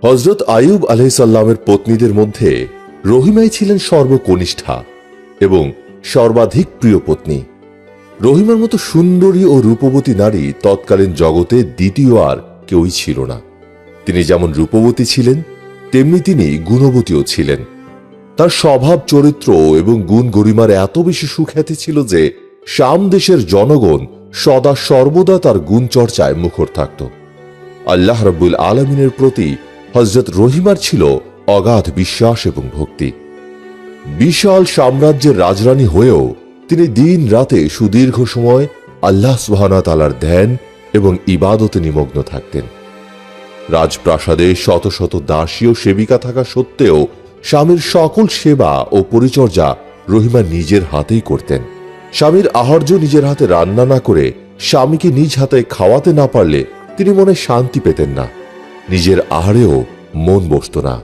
হযরত আইয়ুব আলাইহিস সালামের পত্নীদের মধ্যে রহিমাই ছিলেন সর্বকনিষ্ঠা এবং সর্বাধিক প্রিয় পত্নী। রহিমার মতো সুন্দরী ও রূপবতী নারী তৎকালীন জগতে দ্বিতীয় আর কেউই ছিল না। তিনি যেমন রূপবতী ছিলেন, তেমনি তিনি গুণবতীও ছিলেন। তার স্বভাব চরিত্র এবং গুণ গরিমার এত বেশি সুখ্যাতি ছিল যে শাম দেশের জনগণ সদা সর্বদা তার গুণ চর্চায় মুখর থাকত। আল্লাহ রাব্বুল আলামিনের প্রতি হযরত রহিমার ছিল অগাধ বিশ্বাস এবং ভক্তি। বিশাল সাম্রাজ্যের রাজরানী হয়েও তিনি দিন রাতে সুদীর্ঘ সময় আল্লাহ সুবহানাহু ওয়া তাআলার ধ্যান এবং ইবাদতে নিমগ্ন থাকতেন। রাজপ্রাসাদে শত শত দাসী ও সেবিকা থাকা সত্ত্বেও স্বামীর সকল সেবা ও পরিচর্যা রহিমা নিজের হাতেই করতেন। স্বামীর আহার্য নিজের হাতে রান্না না করে স্বামীকে নিজ হাতে খাওয়াতে না পারলে তিনি মনে শান্তি পেতেন না, নিজের আহারেও মন বসত না।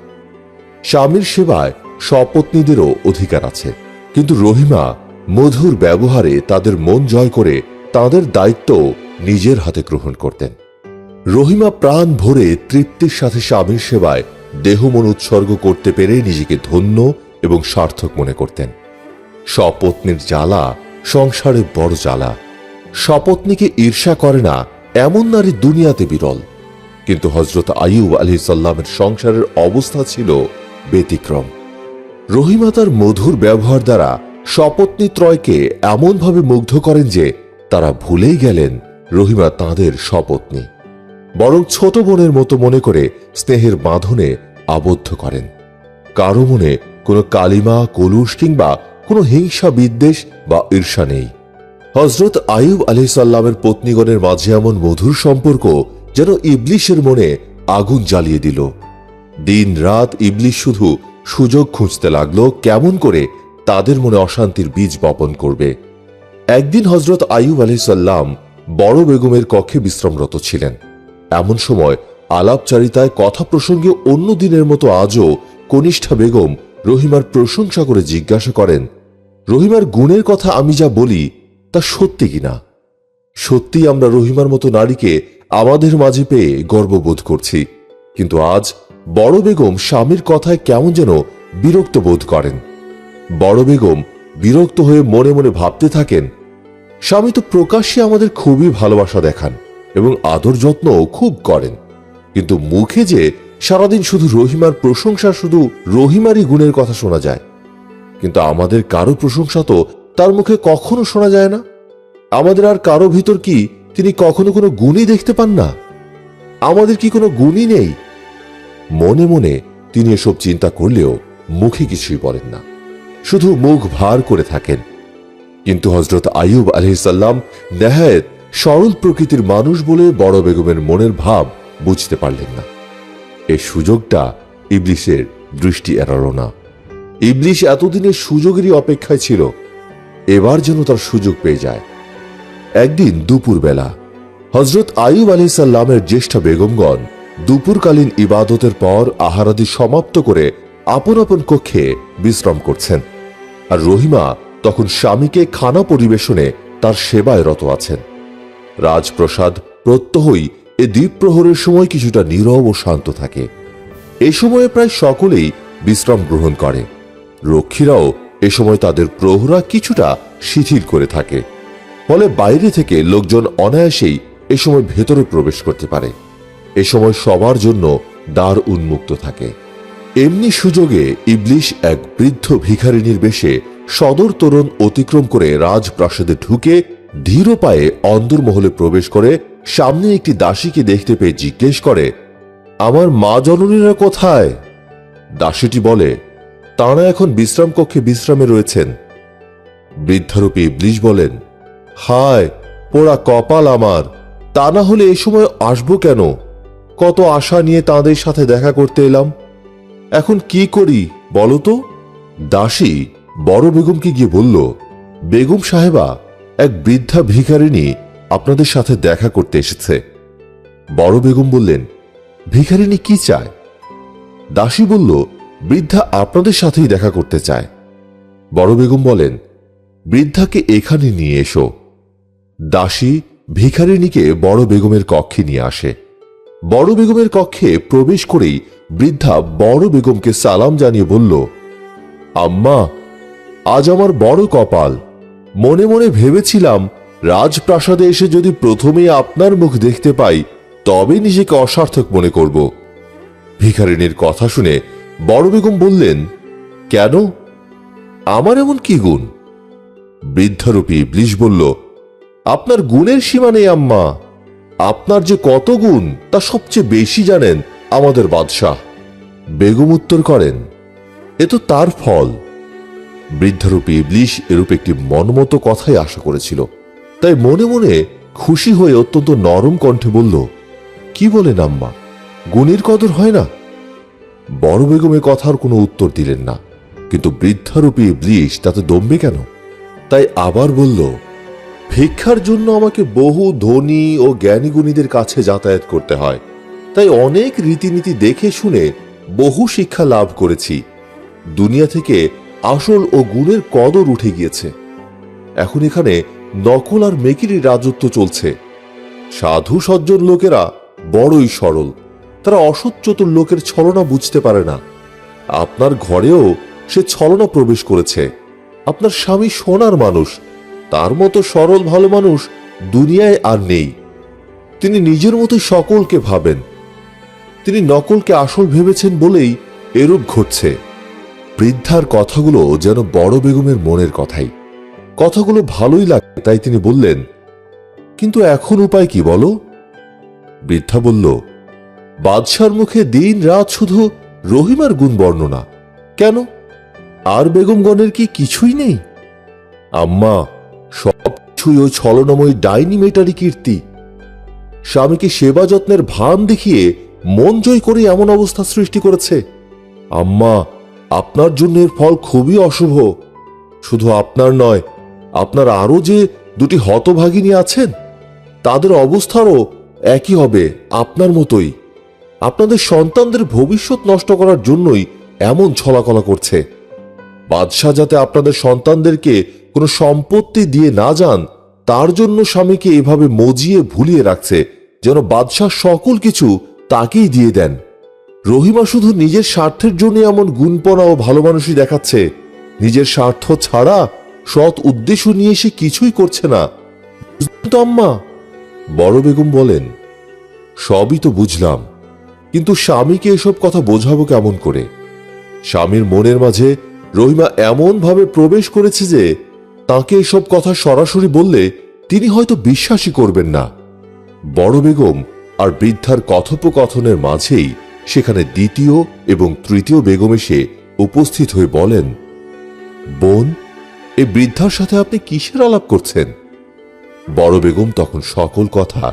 স্বামীর সেবায় সপত্নীদেরও অধিকার আছে, কিন্তু রহিমা মধুর ব্যবহারে তাদের মন জয় করে তাদের দায়িত্ব নিজের হাতে গ্রহণ করতেন। রহিমা প্রাণ ভরে তৃপ্তির সাথে স্বামীর সেবায় দেহমন উৎসর্গ করতে পেরে নিজেকে ধন্য এবং সার্থক মনে করতেন। সপত্নীর জ্বালা সংসারে বড় জ্বালা। সপত্নীকে ঈর্ষা করে না এমন নারী দুনিয়াতে বিরল, কিন্তু হযরত আইয়ুব আলাইহিস সালামের সংসারের অবস্থা ছিল ব্যতিক্রম। রহিমা তার মধুর ব্যবহার দ্বারা সপত্নী ত্রয়কে এমনভাবে মুগ্ধ করেন যে তারা ভুলেই গেলেন রহিমা তাঁদের সপত্নী, বরং ছোট বোনের মতো মনে করে স্নেহের বাঁধনে আবদ্ধ করেন। কারো মনে কোনো কালিমা, কলুষ কিংবা কোনো হিংসা, বিদ্বেষ বা ঈর্ষা নেই। হযরত আইয়ুব আলাইহিস সালামের পত্নীগণের মাঝে এমন মধুর সম্পর্ক যেন ইবলিশের মনে আগুন জ্বালিয়ে দিল। দিন রাত ইবলিশ শুধু সুযোগ খুঁজতে লাগলো কেমন করে তাদের মনে অশান্তির বীজ বপন করবে। একদিন হযরত আইয়ুব আলাইহিস সালাম বড় বেগমের কক্ষে বিশ্রামরত ছিলেন। এমন সময় আলাপচারিতায় কথা প্রসঙ্গে অন্য দিনের মতো আজও কনিষ্ঠা বেগম রহিমার প্রশংসা করে জিজ্ঞাসা করেন, রহিমার গুণের কথা আমি যা বলি তা সত্যি কিনা? সত্যি আমরা রহিমার মতো নারীকে আমাদের মাঝে পেয়ে গর্ববোধ করছি, কিন্তু আজ বড় বেগম স্বামীর কথায় কেমন যেন বিরক্ত বোধ করেন। বড় বেগম বিরক্ত হয়ে মনে মনে ভাবতে থাকেন, স্বামী তো প্রকাশ্যে আমাদের খুবই ভালোবাসা দেখান এবং আদর যত্ন খুব করেন, কিন্তু মুখে যে সারাদিন শুধু রহিমার প্রশংসা, শুধু রহিমারই গুণের কথা শোনা যায়, কিন্তু আমাদের কারো প্রশংসা তো তার মুখে কখনো শোনা যায় না। আমাদের আর কারো ভিতর কি তিনি কখনো কোনো গুণই দেখতে পান না? আমাদের কি কোনো গুণই নেই? মনে মনে তিনি এসব চিন্তা করলেও মুখে কিছুই বলেন না, শুধু মুখ ভার করে থাকেন। কিন্তু হযরত আইয়ুব আলাইহিস সালাম নেহায়েত সরল প্রকৃতির মানুষ বলে বড় বেগমের মনের ভাব বুঝতে পারলেন না। এই সুযোগটা ইবলিশের দৃষ্টি এড়াল না। ইবলিশ এতদিনের সুযোগেরই অপেক্ষায় ছিল, এবার যেন তার সুযোগ পেয়ে যায়। একদিন দুপুর বেলা হযরত আইয়ুব আলাইহিস সালামের জ্যেষ্ঠা বেগমগণ দুপুরকালীন ইবাদতের পর আহারাদি সমাপ্ত করে আপন আপন কক্ষে বিশ্রাম করছেন, আর রহিমা তখন স্বামীকে খানা পরিবেশনে তার সেবায় রত আছেন। রাজপ্রসাদ প্রত্যহই এ দ্বীপ্রহরের সময় কিছুটা নীরব ও শান্ত থাকে। এ সময়ে প্রায় সকলেই বিশ্রাম গ্রহণ করে। রক্ষীরাও এ সময় তাদের প্রহরা কিছুটা শিথিল করে থাকে, ফলে বাইরে থেকে লোকজন অনায়াসেই এ সময় ভেতরে প্রবেশ করতে পারে। এ সময় সবার জন্য দ্বার উন্মুক্ত থাকে। এমনি সুযোগে ইবলিশ এক বৃদ্ধ ভিখারিনীর বেশে সদর তোরণ অতিক্রম করে রাজপ্রাসাদে ঢুকে ধীর পায়ে অন্দরমহলে প্রবেশ করে সামনে একটি দাসীকে দেখতে পেয়ে জিজ্ঞেস করে, আমার মা জননীরা কোথায়? দাসীটি বলে, তাঁরা এখন বিশ্রাম কক্ষে বিশ্রামে রয়েছেন। বৃদ্ধারূপী ইবলিশ বলেন, হায় পোড়া কপাল আমার, তা না হলে এ সময় আসবো কেন? কত আশা নিয়ে তাঁদের সাথে দেখা করতে এলাম, এখন কি করি বলো তো? দাসী বড় বেগমকে গিয়ে বলল, বেগম সাহেবা, এক বৃদ্ধা ভিখারিনী আপনাদের সাথে দেখা করতে এসেছে। বড় বেগম বললেন, ভিখারিনী কি চায়? দাসী বলল, বৃদ্ধা আপনাদের সাথেই দেখা করতে চায়। বড় বেগম বলেন, বৃদ্ধাকে এখানে নিয়ে এসো। দাসী ভিখারিনীকে বড় বেগমের কক্ষে নিয়ে আসে। বড় বেগমের কক্ষে প্রবেশ করেই বৃদ্ধা বড় বেগমকে সালাম জানিয়ে বলল, আম্মা, আজ আমার বড় কপাল। মনে মনে ভেবেছিলাম রাজপ্রাসাদে এসে যদি প্রথমেই আপনার মুখ দেখতে পাই তবে নিজেকে অসার্থক মনে করব। ভিখারিনীর কথা শুনে বড় বেগম বললেন, কেন? আমার এমন কি গুণ? বৃদ্ধারূপী ইবলিশ বলল, আপনার গুণের সীমা নেই আম্মা। আপনার যে কত গুণ তা সবচেয়ে বেশি জানেন আমাদের বাদশাহ। বেগম উত্তর করেন, এ তো তার ফল। বৃদ্ধারূপী ইবলিশ এরূপ একটি মনমতো কথাই আশা করেছিল, তাই মনে মনে খুশি হয়ে অত্যন্ত নরম কণ্ঠে বলল, কি বলেন আম্মা, গুণের কদর হয় না? বড় বেগমের কথার কোনো উত্তর দিলেন না, কিন্তু বৃদ্ধারূপী ইবলিশ তাতে দমবে কেন? তাই আবার বলল, ভিক্ষার জন্য আমাকে বহু ধনী ও জ্ঞানী গুণীদের কাছে যাতায়াত করতে হয়, তাই অনেক রীতিনীতি দেখে শুনে বহু শিক্ষা লাভ করেছি। দুনিয়া থেকে আসল ও গুণের কদর উঠে গিয়েছে। এখন এখানে নকল আর মেকিরির রাজত্ব চলছে। সাধু সজ্জন লোকেরা বড়ই সরল, তারা অসৎ চতুর লোকের ছলনা বুঝতে পারে না। আপনার ঘরেও সে ছলনা প্রবেশ করেছে। আপনার স্বামী সোনার মানুষ, তার মতো সরল ভালো মানুষ দুনিয়ায় আর নেই। তিনি নিজের মতোই সকলকে ভাবেন। তিনি নকলকে আসল ভেবেছেন বলেই এরূপ ঘটছে। বৃদ্ধার কথাগুলো যেন বড় বেগমের মনের কথাই। কথাগুলো ভালোই লাগে, তাই তিনি বললেন, কিন্তু এখন উপায় কি বলো? বৃদ্ধা বলল, বাদশার মুখে দিন রাত শুধু রহিমার গুণ বর্ণনা। কেন, আর বেগমগণের কি কিছুই নেই? আম্মা, সবকিছুই ওই ছলনাময়ী ডাইনি মেয়েটারই কীর্তি। স্বামীকে সেবা যত্নের ভান দেখিয়ে মন জয় করে এমন অবস্থা সৃষ্টি করেছে। আম্মা, আপনার জন্য এর ফল খুবই অশুভ। শুধু আপনার নয়, আপনার আরো যে দুটি হতভাগিনী আছেন তাদের অবস্থারও একই হবে আপনার মতোই। আপনাদের সন্তানদের ভবিষ্যৎ নষ্ট করার জন্যই এমন ছলাকলা করছে। বাদশাহ যাতে আপনাদের সন্তানদেরকে কোনো সম্পত্তি দিয়ে না যান তার জন্য স্বামীকে এভাবে মজিয়ে ভুলিয়ে রাখছে, যেন বাদশাহ সকল কিছু তাকেই দিয়ে দেন। রহিমা শুধু নিজের স্বার্থের জন্য এমন গুণপনা ও ভালো মানুষই দেখাচ্ছে। নিজের স্বার্থ ছাড়া সৎ উদ্দেশ্য নিয়ে সে কিছুই করছে না। বুঝলেন তো আম্মা? বড় বেগম বলেন, সবই তো বুঝলাম, কিন্তু স্বামীকে এসব কথা বোঝাবো কেমন করে? স্বামীর মনের মাঝে রহিমা এমন ভাবে প্রবেশ করেছে যে তাকে এসব কথা সরাসরি বললে তিনি হয়তো বিশ্বাসই করবেন না। বড় বেগম আর বৃদ্ধার কথোপকথনের মাঝেই সেখানে দ্বিতীয় এবং তৃতীয় বেগম এসে উপস্থিত হয়ে বলেন, বোন, এই বৃদ্ধার সাথে আপনি কিসের আলাপ করছেন? বড় বেগম তখন সকল কথা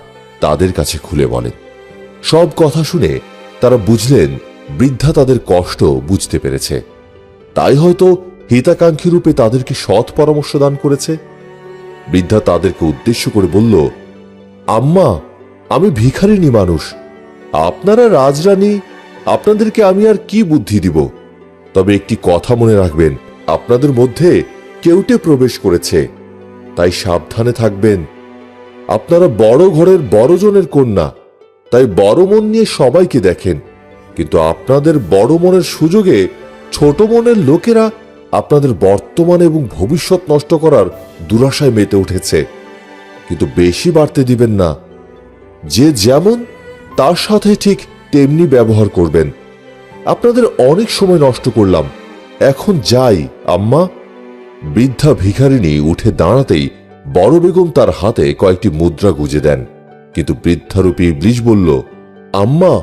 তাদের কাছে খুলে বলেন। সব কথা শুনে তারা বুঝলেন বৃদ্ধা তাদের কষ্ট বুঝতে পেরেছে, তাই হয়তো হিতাকাঙ্ক্ষী রূপে তাদেরকে সৎ পরামর্শ দান করেছে। বৃদ্ধা তাদেরকে উদ্দেশ্য করে বলল, আম্মা, আমি ভিখারিনী মানুষ, আপনারা রাজরানী, আপনাদেরকে আমি আর কি বুদ্ধি দিব? তবে একটি কথা মনে রাখবেন, আপনাদের মধ্যে কেউটে প্রবেশ করেছে, তাই সাবধানে থাকবেন। আপনারা বড় ঘরের বড়জনের কন্যা, তাই বড় মন নিয়ে সবাইকে দেখেন, কিন্তু আপনাদের বড় মনের সুযোগে ছোট মনের লোকেরা আপনাদের বর্তমান এবং ভবিষ্যৎ নষ্ট করার দুরাশায় মেতে উঠেছে। কিন্তু বেশি বাড়তে দিবেন না। যে যেমন তার সাথে ঠিক তেমনি ব্যবহার করবেন। আপনাদের অনেক সময় নষ্ট করলাম, এখন যাই আম্মা। বৃদ্ধা ভিখারিনী উঠে দাঁড়াতেই বড় বেগম তার হাতে কয়েকটি মুদ্রা গুজে দেন, কিন্তু বৃদ্ধারূপী ইবলিশ বলল, আম্মা,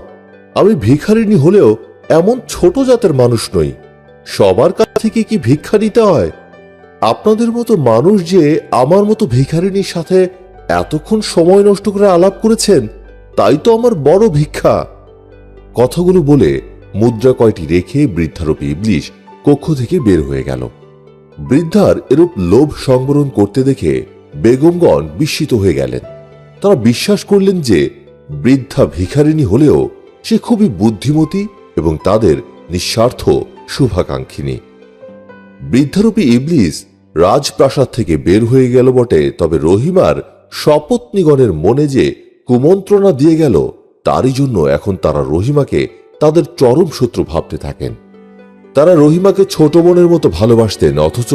আমি ভিখারিনী হলেও এমন ছোট জাতের মানুষ নই। সবার কাছ থেকে কি ভিক্ষা নিতে হয়? আপনাদের মতো মানুষ যে আমার মতো ভিখারিনীর সাথে এতক্ষণ সময় নষ্ট করে আলাপ করেছেন, তাই তো আমার বড় ভিক্ষা। কথাগুলো বলে মুদ্রা কয়টি রেখে বৃদ্ধারূপী ইবলিশ কক্ষ থেকে বের হয়ে গেল। বৃদ্ধার এরূপ লোভ সংবরণ করতে দেখে বেগমগণ বিস্মিত হয়ে গেলেন। তারা বিশ্বাস করলেন যে বৃদ্ধা ভিখারিনী হলেও সে খুবই বুদ্ধিমতী এবং তাদের নিঃস্বার্থ শুভাকাঙ্ক্ষিনী। বৃদ্ধারূপী ইবলিশ রাজপ্রাসাদ থেকে বের হয়ে গেল বটে, তবে রহিমার সপত্নীগণের মনে যে কুমন্ত্রণা দিয়ে গেল তারই জন্য এখন তারা রহিমাকে তাদের চরম শত্রু ভাবতে থাকেন। তারা রহিমাকে ছোট বোনের মতো ভালোবাসতেন, অথচ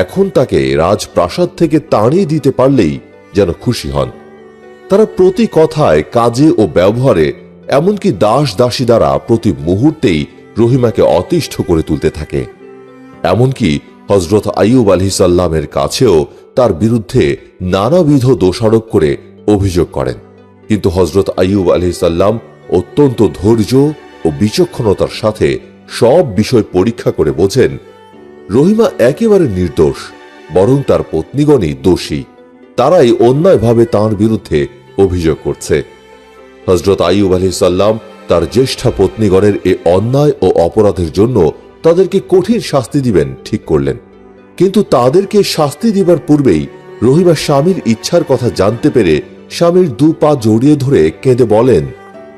এখন তাকে রাজপ্রাসাদ থেকে তাড়িয়ে দিতে পারলেই যেন খুশি হন। তারা প্রতি কথায়, কাজে ও ব্যবহারে, এমনকি দাস দাসী দ্বারা প্রতি মুহূর্তেই রহিমাকে অতিষ্ঠ করে তুলতে থাকে। এমনকি হযরত আইয়ুব আলাইহিসসালামের কাছেও তার বিরুদ্ধে নানাবিধ দোষারোপ করে অভিযোগ করেন। কিন্তু হযরত আইয়ুব আলাইহিসসালাম অত্যন্ত ধৈর্য ও বিচক্ষণতার সাথে সব বিষয় পরীক্ষা করে বোঝেন রহিমা একেবারে নির্দোষ, বরং তার পত্নীগণই দোষী। তারাই অন্যায়ভাবে তার বিরুদ্ধে অভিযোগ করছে। হযরত আইয়ুব আলাইহিসসালাম তার জ্যেষ্ঠা পত্নীগণের এ অন্যায় ও অপরাধের জন্য তাদেরকে কঠিন শাস্তি দিবেন ঠিক করলেন। কিন্তু তাদেরকে শাস্তি দিবার পূর্বেই রহিমা স্বামীর ইচ্ছার কথা জানতে পেরে স্বামীর দু পা জড়িয়ে ধরে কেঁদে বলেন,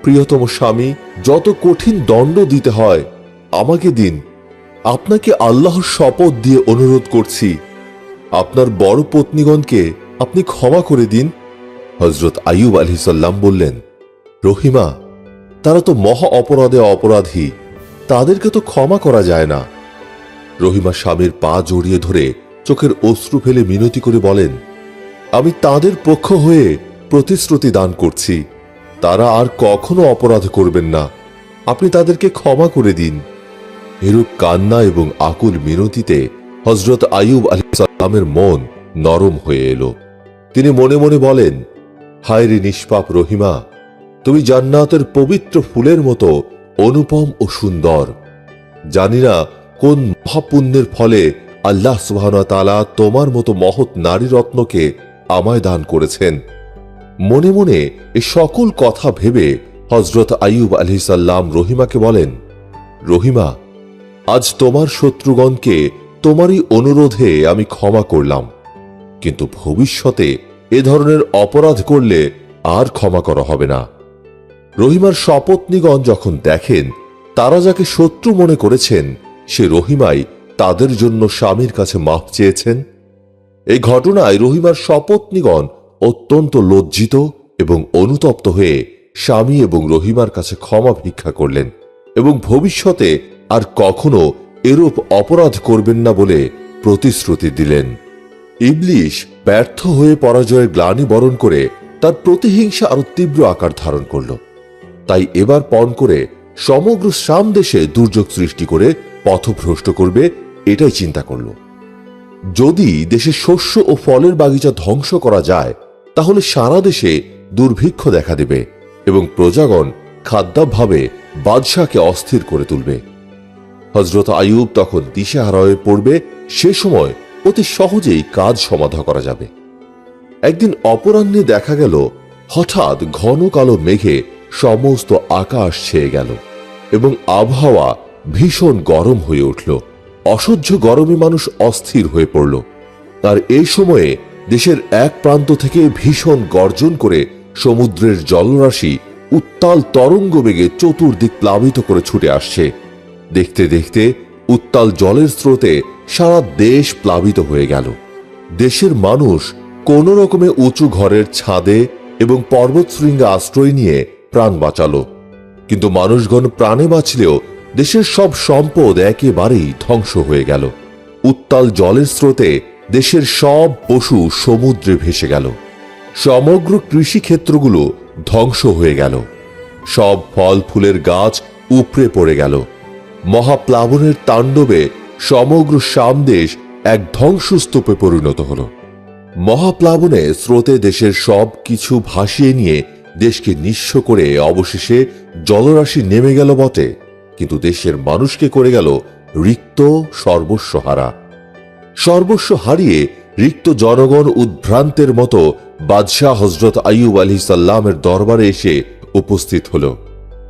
প্রিয়তম স্বামী, যত কঠিন দণ্ড দিতে হয় আমাকে দিন। আপনাকে আল্লাহর শপথ দিয়ে অনুরোধ করছি, আপনার বড় পত্নীগণকে আপনি ক্ষমা করে দিন। হযরত আইয়ুব আলাইহিসসালাম বললেন, রহিমা, তারা তো মহা অপরাধে অপরাধী, তাদেরকে তো ক্ষমা করা যায় না। রহিমা স্বামীর পা জড়িয়ে ধরে চোখের অশ্রু ফেলে মিনতি করে বলেন, আমি তাদের পক্ষ হয়ে প্রতিশ্রুতি দান করছি, তারা আর কখনো অপরাধ করবেন না, আপনি তাদেরকে ক্ষমা করে দিন। এরূপ কান্না এবং আকুল মিনতিতে হযরত আইয়ুব আলাইহিসসালামের মন নরম হয়ে এলো। তিনি মনে মনে বলেন, হায় রে নিষ্পাপ রহিমা, তুমি জান্নাতের পবিত্র ফুলের মতো অনুপম ও সুন্দর। জানি না কোন মহাপুণ্যের ফলে আল্লাহ সুবহানাহু ওয়া তাআলা তোমার মতো মহৎ নারী রত্নকে আমায় দান করেছেন। মনে মনে এ সকল কথা ভেবে হযরত আইয়ুব আলাইহিসসালাম রহিমাকে বলেন, রহিমা, আজ তোমার শত্রুগণকে তোমারই অনুরোধে আমি ক্ষমা করলাম, কিন্তু ভবিষ্যতে এ ধরনের অপরাধ করলে আর ক্ষমা করা হবে না। রহিমার সপত্নীগণ যখন দেখেন তারা যাকে শত্রু মনে করেছেন সে রহিমাই তাদের জন্য স্বামীর কাছে মাফ চেয়েছেন, এই ঘটনায় রহিমার সপত্নীগণ অত্যন্ত লজ্জিত এবং অনুতপ্ত হয়ে স্বামী এবং রহিমার কাছে ক্ষমা ভিক্ষা করলেন এবং ভবিষ্যতে আর কখনো এরূপ অপরাধ করবেন না বলে প্রতিশ্রুতি দিলেন। ইবলিশ ব্যর্থ হয়ে পরাজয়ের গ্লানি বরণ করে তার প্রতিহিংসা আরো তীব্র আকার ধারণ করল। তাই এবার পণ করে সমগ্র শাম দেশে দুর্যোগ সৃষ্টি করে পথভ্রষ্ট করবে, এটাই চিন্তা করল। যদি দেশে শস্য ও ফলের বাগিচা ধ্বংস করা যায় তাহলে সারা দেশে দুর্ভিক্ষ দেখা দেবে এবং প্রজাগণ খাদ্যাভাবে বাদশাকে অস্থির করে তুলবে। হযরত আইয়ুব তখন দিশেহারা হয়ে পড়বে। সে সময় অতি সহজেই কাজ সমাধা করা যাবে। একদিন অপরাহ্নে দেখা গেল হঠাৎ ঘন কালো মেঘে সমস্ত আকাশ ছেয়ে গেল এবং আবহাওয়া ভীষণ গরম হয়ে উঠল। অসহ্য গরমে মানুষ অস্থির হয়ে পড়ল। আর এই সময়ে দেশের এক প্রান্ত থেকে ভীষণ গর্জন করে সমুদ্রের জলরাশি উত্তাল তরঙ্গ বেগে চতুর্দিক প্লাবিত করে ছুটে আসছে। দেখতে দেখতে উত্তাল জলের স্রোতে সারা দেশ প্লাবিত হয়ে গেল। দেশের মানুষ কোন রকমে উঁচু ঘরের ছাদে এবং পর্বতশৃঙ্গে আশ্রয় নিয়ে প্রাণ বাঁচালো। কিন্তু মানুষগণ প্রাণে বাঁচলেও দেশের সব সম্পদ একেবারেই ধ্বংস হয়ে গেল। উত্তাল জলের স্রোতে দেশের সব পশু সমুদ্রে ভেসে গেল। সমগ্র কৃষিক্ষেত্রগুলো ধ্বংস হয়ে গেল। সব ফল ফুলের গাছ উপড়ে পড়ে গেল। মহাপ্লাবনের তাণ্ডবে সমগ্র শাম দেশ এক ধ্বংসস্তূপে পরিণত হল। মহাপ্লাবনে স্রোতে দেশের সব কিছু ভাসিয়ে নিয়ে দেশকে নিঃস্ব করে অবশেষে জলরাশি নেমে গেল বটে, কিন্তু দেশের মানুষকে করে গেল রিক্ত, সর্বস্ব হারা। সর্বস্ব হারিয়ে রিক্ত জনগণ উদ্ভ্রান্তের মতো বাদশাহ হযরত আইয়ুব আলাইহিসসালামের দরবারে এসে উপস্থিত হল।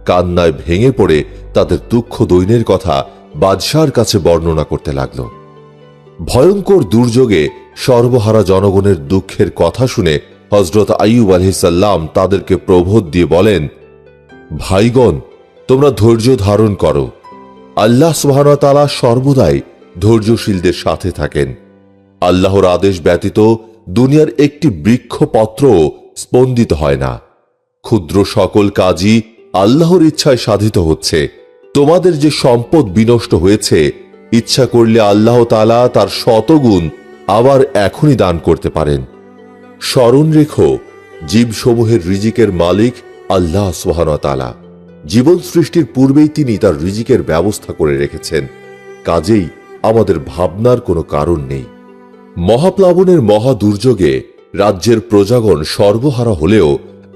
কান্নায় ভেঙে পড়ে তাদের দুঃখ দৈন্যের কথা বাদশাহর কাছে বর্ণনা করতে লাগল। ভয়ঙ্কর দুর্যোগে সর্বহারা জনগণের দুঃখের কথা শুনে হযরত আইয়ুব আলাইহিসসালাম তাদেরকে প্রবোধ দিয়ে বলেন, ভাইগণ, তোমরা ধৈর্য ধারণ করো। আল্লাহ সুবহানাহু ওয়া তাআলা সর্বদাই ধৈর্যশীলদের সাথে থাকেন। আল্লাহর আদেশ ব্যতীত দুনিয়ার একটি বৃক্ষপত্র স্পন্দিত হয় না। ক্ষুদ্র সকল কাজই আল্লাহর ইচ্ছায় সাধিত হচ্ছে। তোমাদের যে সম্পদ বিনষ্ট হয়েছে, ইচ্ছা করলে আল্লাহ তাআলা তার শতগুণ আবার এখনই দান করতে পারেন। স্মরণ রেখো, জীবসমূহের রিজিকের মালিক আল্লাহ সুবহানাহু ওয়া তাআলা। জীবন সৃষ্টির পূর্বেই তিনি তার রিজিকের ব্যবস্থা করে রেখেছেন। কাজেই আমাদের ভাবনার কোনো কারণ নেই। মহাপ্লাবনের মহা দুর্যোগে রাজ্যের প্রজাগণ সর্বহারা হলেও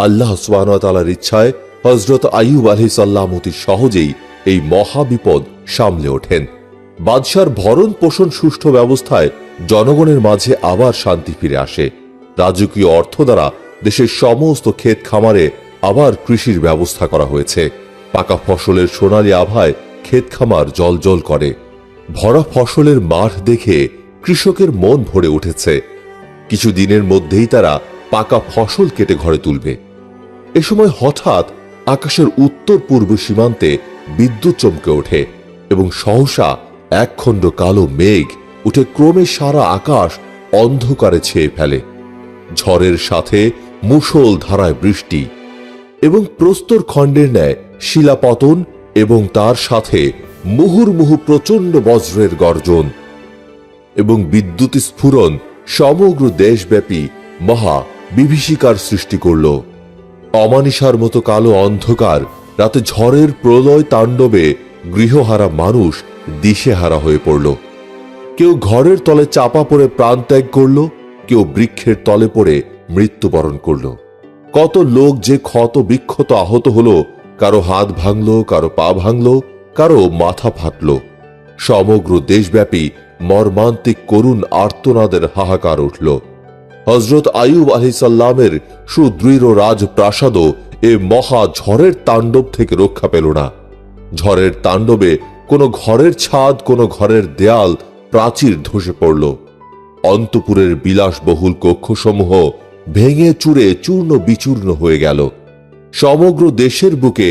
আল্লাহ সুবহানাহু ওয়া তাআলার ইচ্ছায় হযরত আইয়ুব আলাইহিস সালাম অতি সহজেই এই মহা বিপদ সামলে ওঠেন। বাদশার ভরণ পোষণ সুষ্ঠু ব্যবস্থায় জনগণের মাঝে আবার শান্তি ফিরে আসে। রাজকীয় অর্থ দ্বারা দেশের সমস্ত ক্ষেত খামারে আবার কৃষির ব্যবস্থা করা হয়েছে। পাকা ফসলের সোনালী আভায় ক্ষেত খামার জ্বলজ্বল করে। ভরা ফসলের মাঠ দেখে কৃষকের মন ভরে উঠেছে। কিছু দিনের মধ্যেই তারা পাকা ফসল কেটে ঘরে তুলবে। এ সময় হঠাৎ আকাশের উত্তর পূর্ব সীমান্তে বিদ্যুৎ চমকে ওঠে এবং সহসা একখণ্ড কালো মেঘ উঠে ক্রমে সারা আকাশ অন্ধকারে ছেয়ে ফেলে। ঝড়ের সাথে মুষল ধারায় বৃষ্টি এবং প্রস্তর খণ্ডের ন্যায় শিলাপতন এবং তার সাথে মুহুর্মুহু প্রচণ্ড বজ্রের গর্জন এবং বিদ্যুৎ স্ফুরণ সমগ্র দেশব্যাপী মহা বিভীষিকার সৃষ্টি করল। অমানিসার মতো কালো অন্ধকার রাতে ঝড়ের প্রলয় তাণ্ডবে গৃহহারা মানুষ দিশেহারা হয়ে পড়ল। কেউ ঘরের তলে চাপা পড়ে প্রাণ ত্যাগ করল, কেউ বৃক্ষের তলে পড়ে মৃত্যুবরণ করল। কত লোক যে ক্ষত বিক্ষত আহত হলো, কারো হাত ভাঙল, কারো পা ভাঙল, কারো মাথা ফাটল। সমগ্র দেশব্যাপী মর্মান্তিক করুণ আর্তনাদের হাহাকার উঠল। হযরত আইয়ুব আলাইহিস সালামের সুদৃঢ় রাজপ্রাসাদও এ মহা ঝড়ের তাণ্ডব থেকে রক্ষা পেল না। ঝড়ের তাণ্ডবে কোনো ঘরের ছাদ, কোনো ঘরের দেয়াল, প্রাচীর ধসে পড়ল। অন্তপুরের বিলাসবহুল কক্ষসমূহ ভেঙে চুরে চূর্ণ বিচূর্ণ হয়ে গেল। সমগ্র দেশের বুকে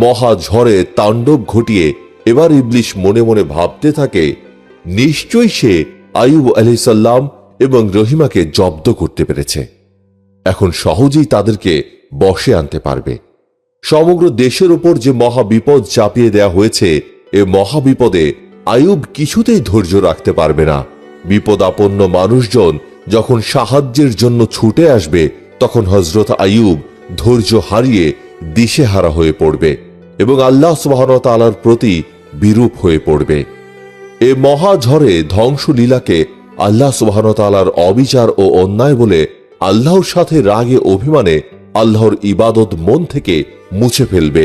মহা ঝড়ে তাণ্ডব ঘটিয়ে এবার ইবলিশ মনে মনে ভাবতে থাকে, নিশ্চয়ই সে আইয়ুব আলাইহিস সালাম এবং রহিমাকে জব্দ করতে পেরেছে। এখন সহজেই তাদেরকে বশে আনতে পারবে। সমগ্র দেশের উপর যে মহা বিপদ চাপিয়ে দেয়া হয়েছে, এ মহা বিপদে আইয়ুব কিছুতেই ধৈর্য রাখতে পারবে না। বিপদাপন্ন মানুষজন যখন সাহায্যের জন্য ছুটে আসবে, তখন হযরত আইয়ুব ধৈর্য হারিয়ে দিশেহারা হয়ে পড়বে এবং আল্লাহ সুবহানাহু ওয়া তাআলার প্রতি বিরূপ হয়ে পড়বে। এ মহা ঝড়ে ধ্বংসলীলাকে আল্লাহ সুবহানাহু ওয়া তাআলার অবিচার ও অন্যায় বলে আল্লাহর সাথে রাগে অভিমানে আল্লাহর ইবাদত মন থেকে মুছে ফেলবে।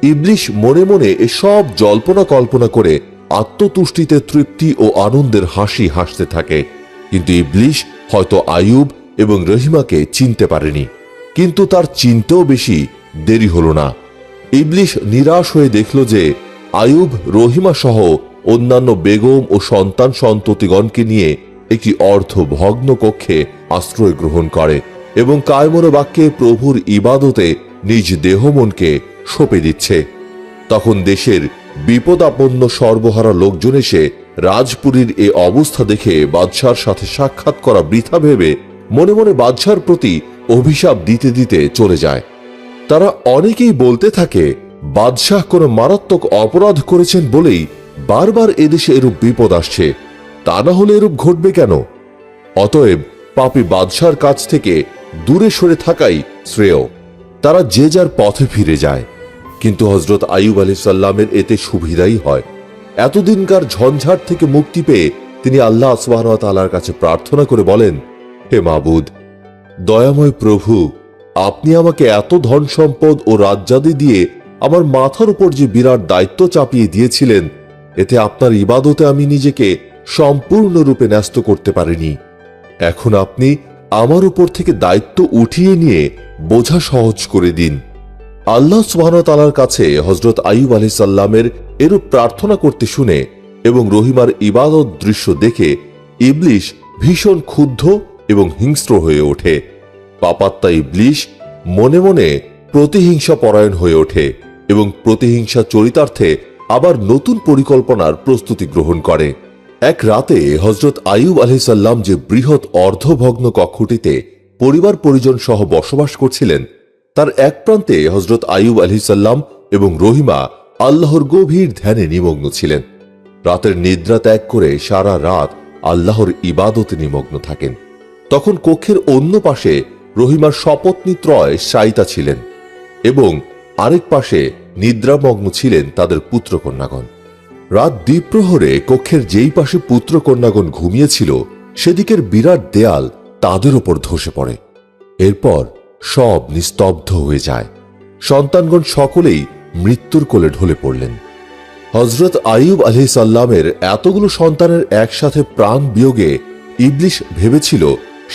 ইবলিশ মনে মনে এসব জল্পনা কল্পনা করে আত্মতুষ্টিতে তৃপ্তি ও আনন্দের হাসি হাসতে থাকে। কিন্তু ইবলিশ হয়তো আইয়ুব এবং রহিমাকে চিনতে পারেনি, কিন্তু তার চিনতেও বেশি দেরি হলো না। ইবলিশ নিরাশ হয়ে দেখল যে আইয়ুব রহিমা সহ অন্যান্য বেগম ও সন্তান সন্ততিগণকে নিয়ে একটি অর্ধভগ্ন কক্ষে আশ্রয় গ্রহণ করে এবং কায়মনো বাক্যে প্রভুর ইবাদতে নিজ দেহ মনকে সঁপে দিচ্ছে। তখন দেশের বিপদাপন্ন সর্বহারা লোকজন এসে রাজপুরীর এ অবস্থা দেখে বাদশার সাথে সাক্ষাৎ করা বৃথা ভেবে মনে মনে বাদশার প্রতি অভিশাপ দিতে দিতে চলে যায়। তারা অনেকেই বলতে থাকে, বাদশাহ কোনো মারাত্মক অপরাধ করেছেন বলেই বারবার এদেশে এরূপ বিপদ আসছে, তা না হলে এরূপ ঘটবে কেন? অতএব পাপী বাদশার কাছ থেকে দূরে সরে থাকাই শ্রেয়। তারা যে যার পথে ফিরে যায়। কিন্তু হযরত আইয়ুব আলাইহিস সালামের এতে সুবিধাই হয়। এতদিনকার ঝঞ্ঝাট থেকে মুক্তি পেয়ে তিনি আল্লাহ সুবহানাহু ওয়া তাআলার কাছে প্রার্থনা করে বলেন, হে মাবুদ, দয়াময় প্রভু, আপনি আমাকে এত ধন সম্পদ ও রাজ্যাদি দিয়ে আমার মাথার উপর যে বিরাট দায়িত্ব চাপিয়ে দিয়েছিলেন, এতে আপনার ইবাদতে আমি নিজেকে সম্পূর্ণরূপে ন্যস্ত করতে পারিনি। এখন আপনি আমার উপর থেকে দায়িত্ব উঠিয়ে নিয়ে বোঝা সহজ করে দিন। আল্লাহ সুবহানাহু ওয়া তাআলার কাছে হযরত আইয়ুব আলাইহিস সালামের এরূপ প্রার্থনা করতে শুনে এবং রহিমার ইবাদত দৃশ্য দেখে ইবলিশ ভীষণ ক্ষুব্ধ এবং হিংস্র হয়ে ওঠে। পাপাত্মা ইবলিশ মনে মনে প্রতিহিংসা পরায়ণ হয়ে ওঠে এবং প্রতিহিংসা চরিতার্থে আবার নতুন পরিকল্পনার প্রস্তুতি গ্রহণ করে। এক রাতে হযরত আইয়ুব আলাইহিস সালাম যে বৃহৎ অর্ধভগ্ন কক্ষটিতে পরিবার পরিজন সহ বসবাস করছিলেন, তার এক প্রান্তে হযরত আইয়ুব আলাইহিস সালাম এবং রহিমা আল্লাহর গভীর ধ্যানে নিমগ্ন ছিলেন। রাতের নিদ্রা ত্যাগ করে সারা রাত আল্লাহর ইবাদতে নিমগ্ন থাকেন। তখন কক্ষের অন্য পাশে রহিমার শপথনী ত্রয় শায়িতা ছিলেন এবং আরেক পাশে নিদ্রামগ্ন ছিলেন তাদের পুত্রকন্যাগণ। রাত দ্বিপ্রহরে কক্ষের যেই পাশে পুত্রকন্যাগণ ঘুমিয়েছিল সেদিকের বিরাট দেয়াল তাদের ওপর ধসে পড়ে। এরপর সব নিস্তব্ধ হয়ে যায়। সন্তানগণ সকলেই মৃত্যুর কোলে ঢলে পড়লেন। হযরত আইয়ুব আলাইহিস সালামের এতগুলো সন্তানের একসাথে প্রাণ বিয়োগে ইবলিশ ভেবেছিল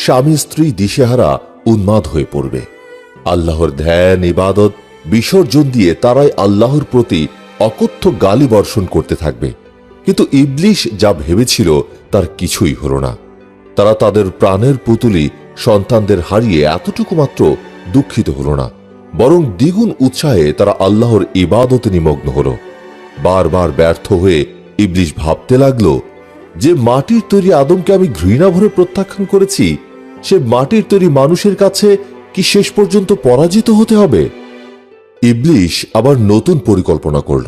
স্বামী স্ত্রী দিশেহারা উন্মাদ হয়ে পড়বে। আল্লাহর ধ্যান ইবাদত বিসর্জন দিয়ে তারাই আল্লাহর প্রতি অকথ্য গালি বর্ষণ করতে থাকবে। কিন্তু ইবলিশ যা ভেবেছিল তার কিছুই হলো না। তারা তাদের প্রাণের পুতুলি সন্তানদের হারিয়ে এতটুকু মাত্র দুঃখিত হলো না, বরং দ্বিগুণ উৎসাহে তারা আল্লাহর ইবাদতে নিমগ্ন হলো। বারবার ব্যর্থ হয়ে ইবলিশ ভাবতে লাগলো, যে মাটির তৈরি আদমকে আমি ঘৃণা ভরে প্রত্যাখ্যান করেছি, সে মাটির তৈরি মানুষের কাছে কি শেষ পর্যন্ত পরাজিত হতে হবে? ইবলিশ আবার নতুন পরিকল্পনা করল।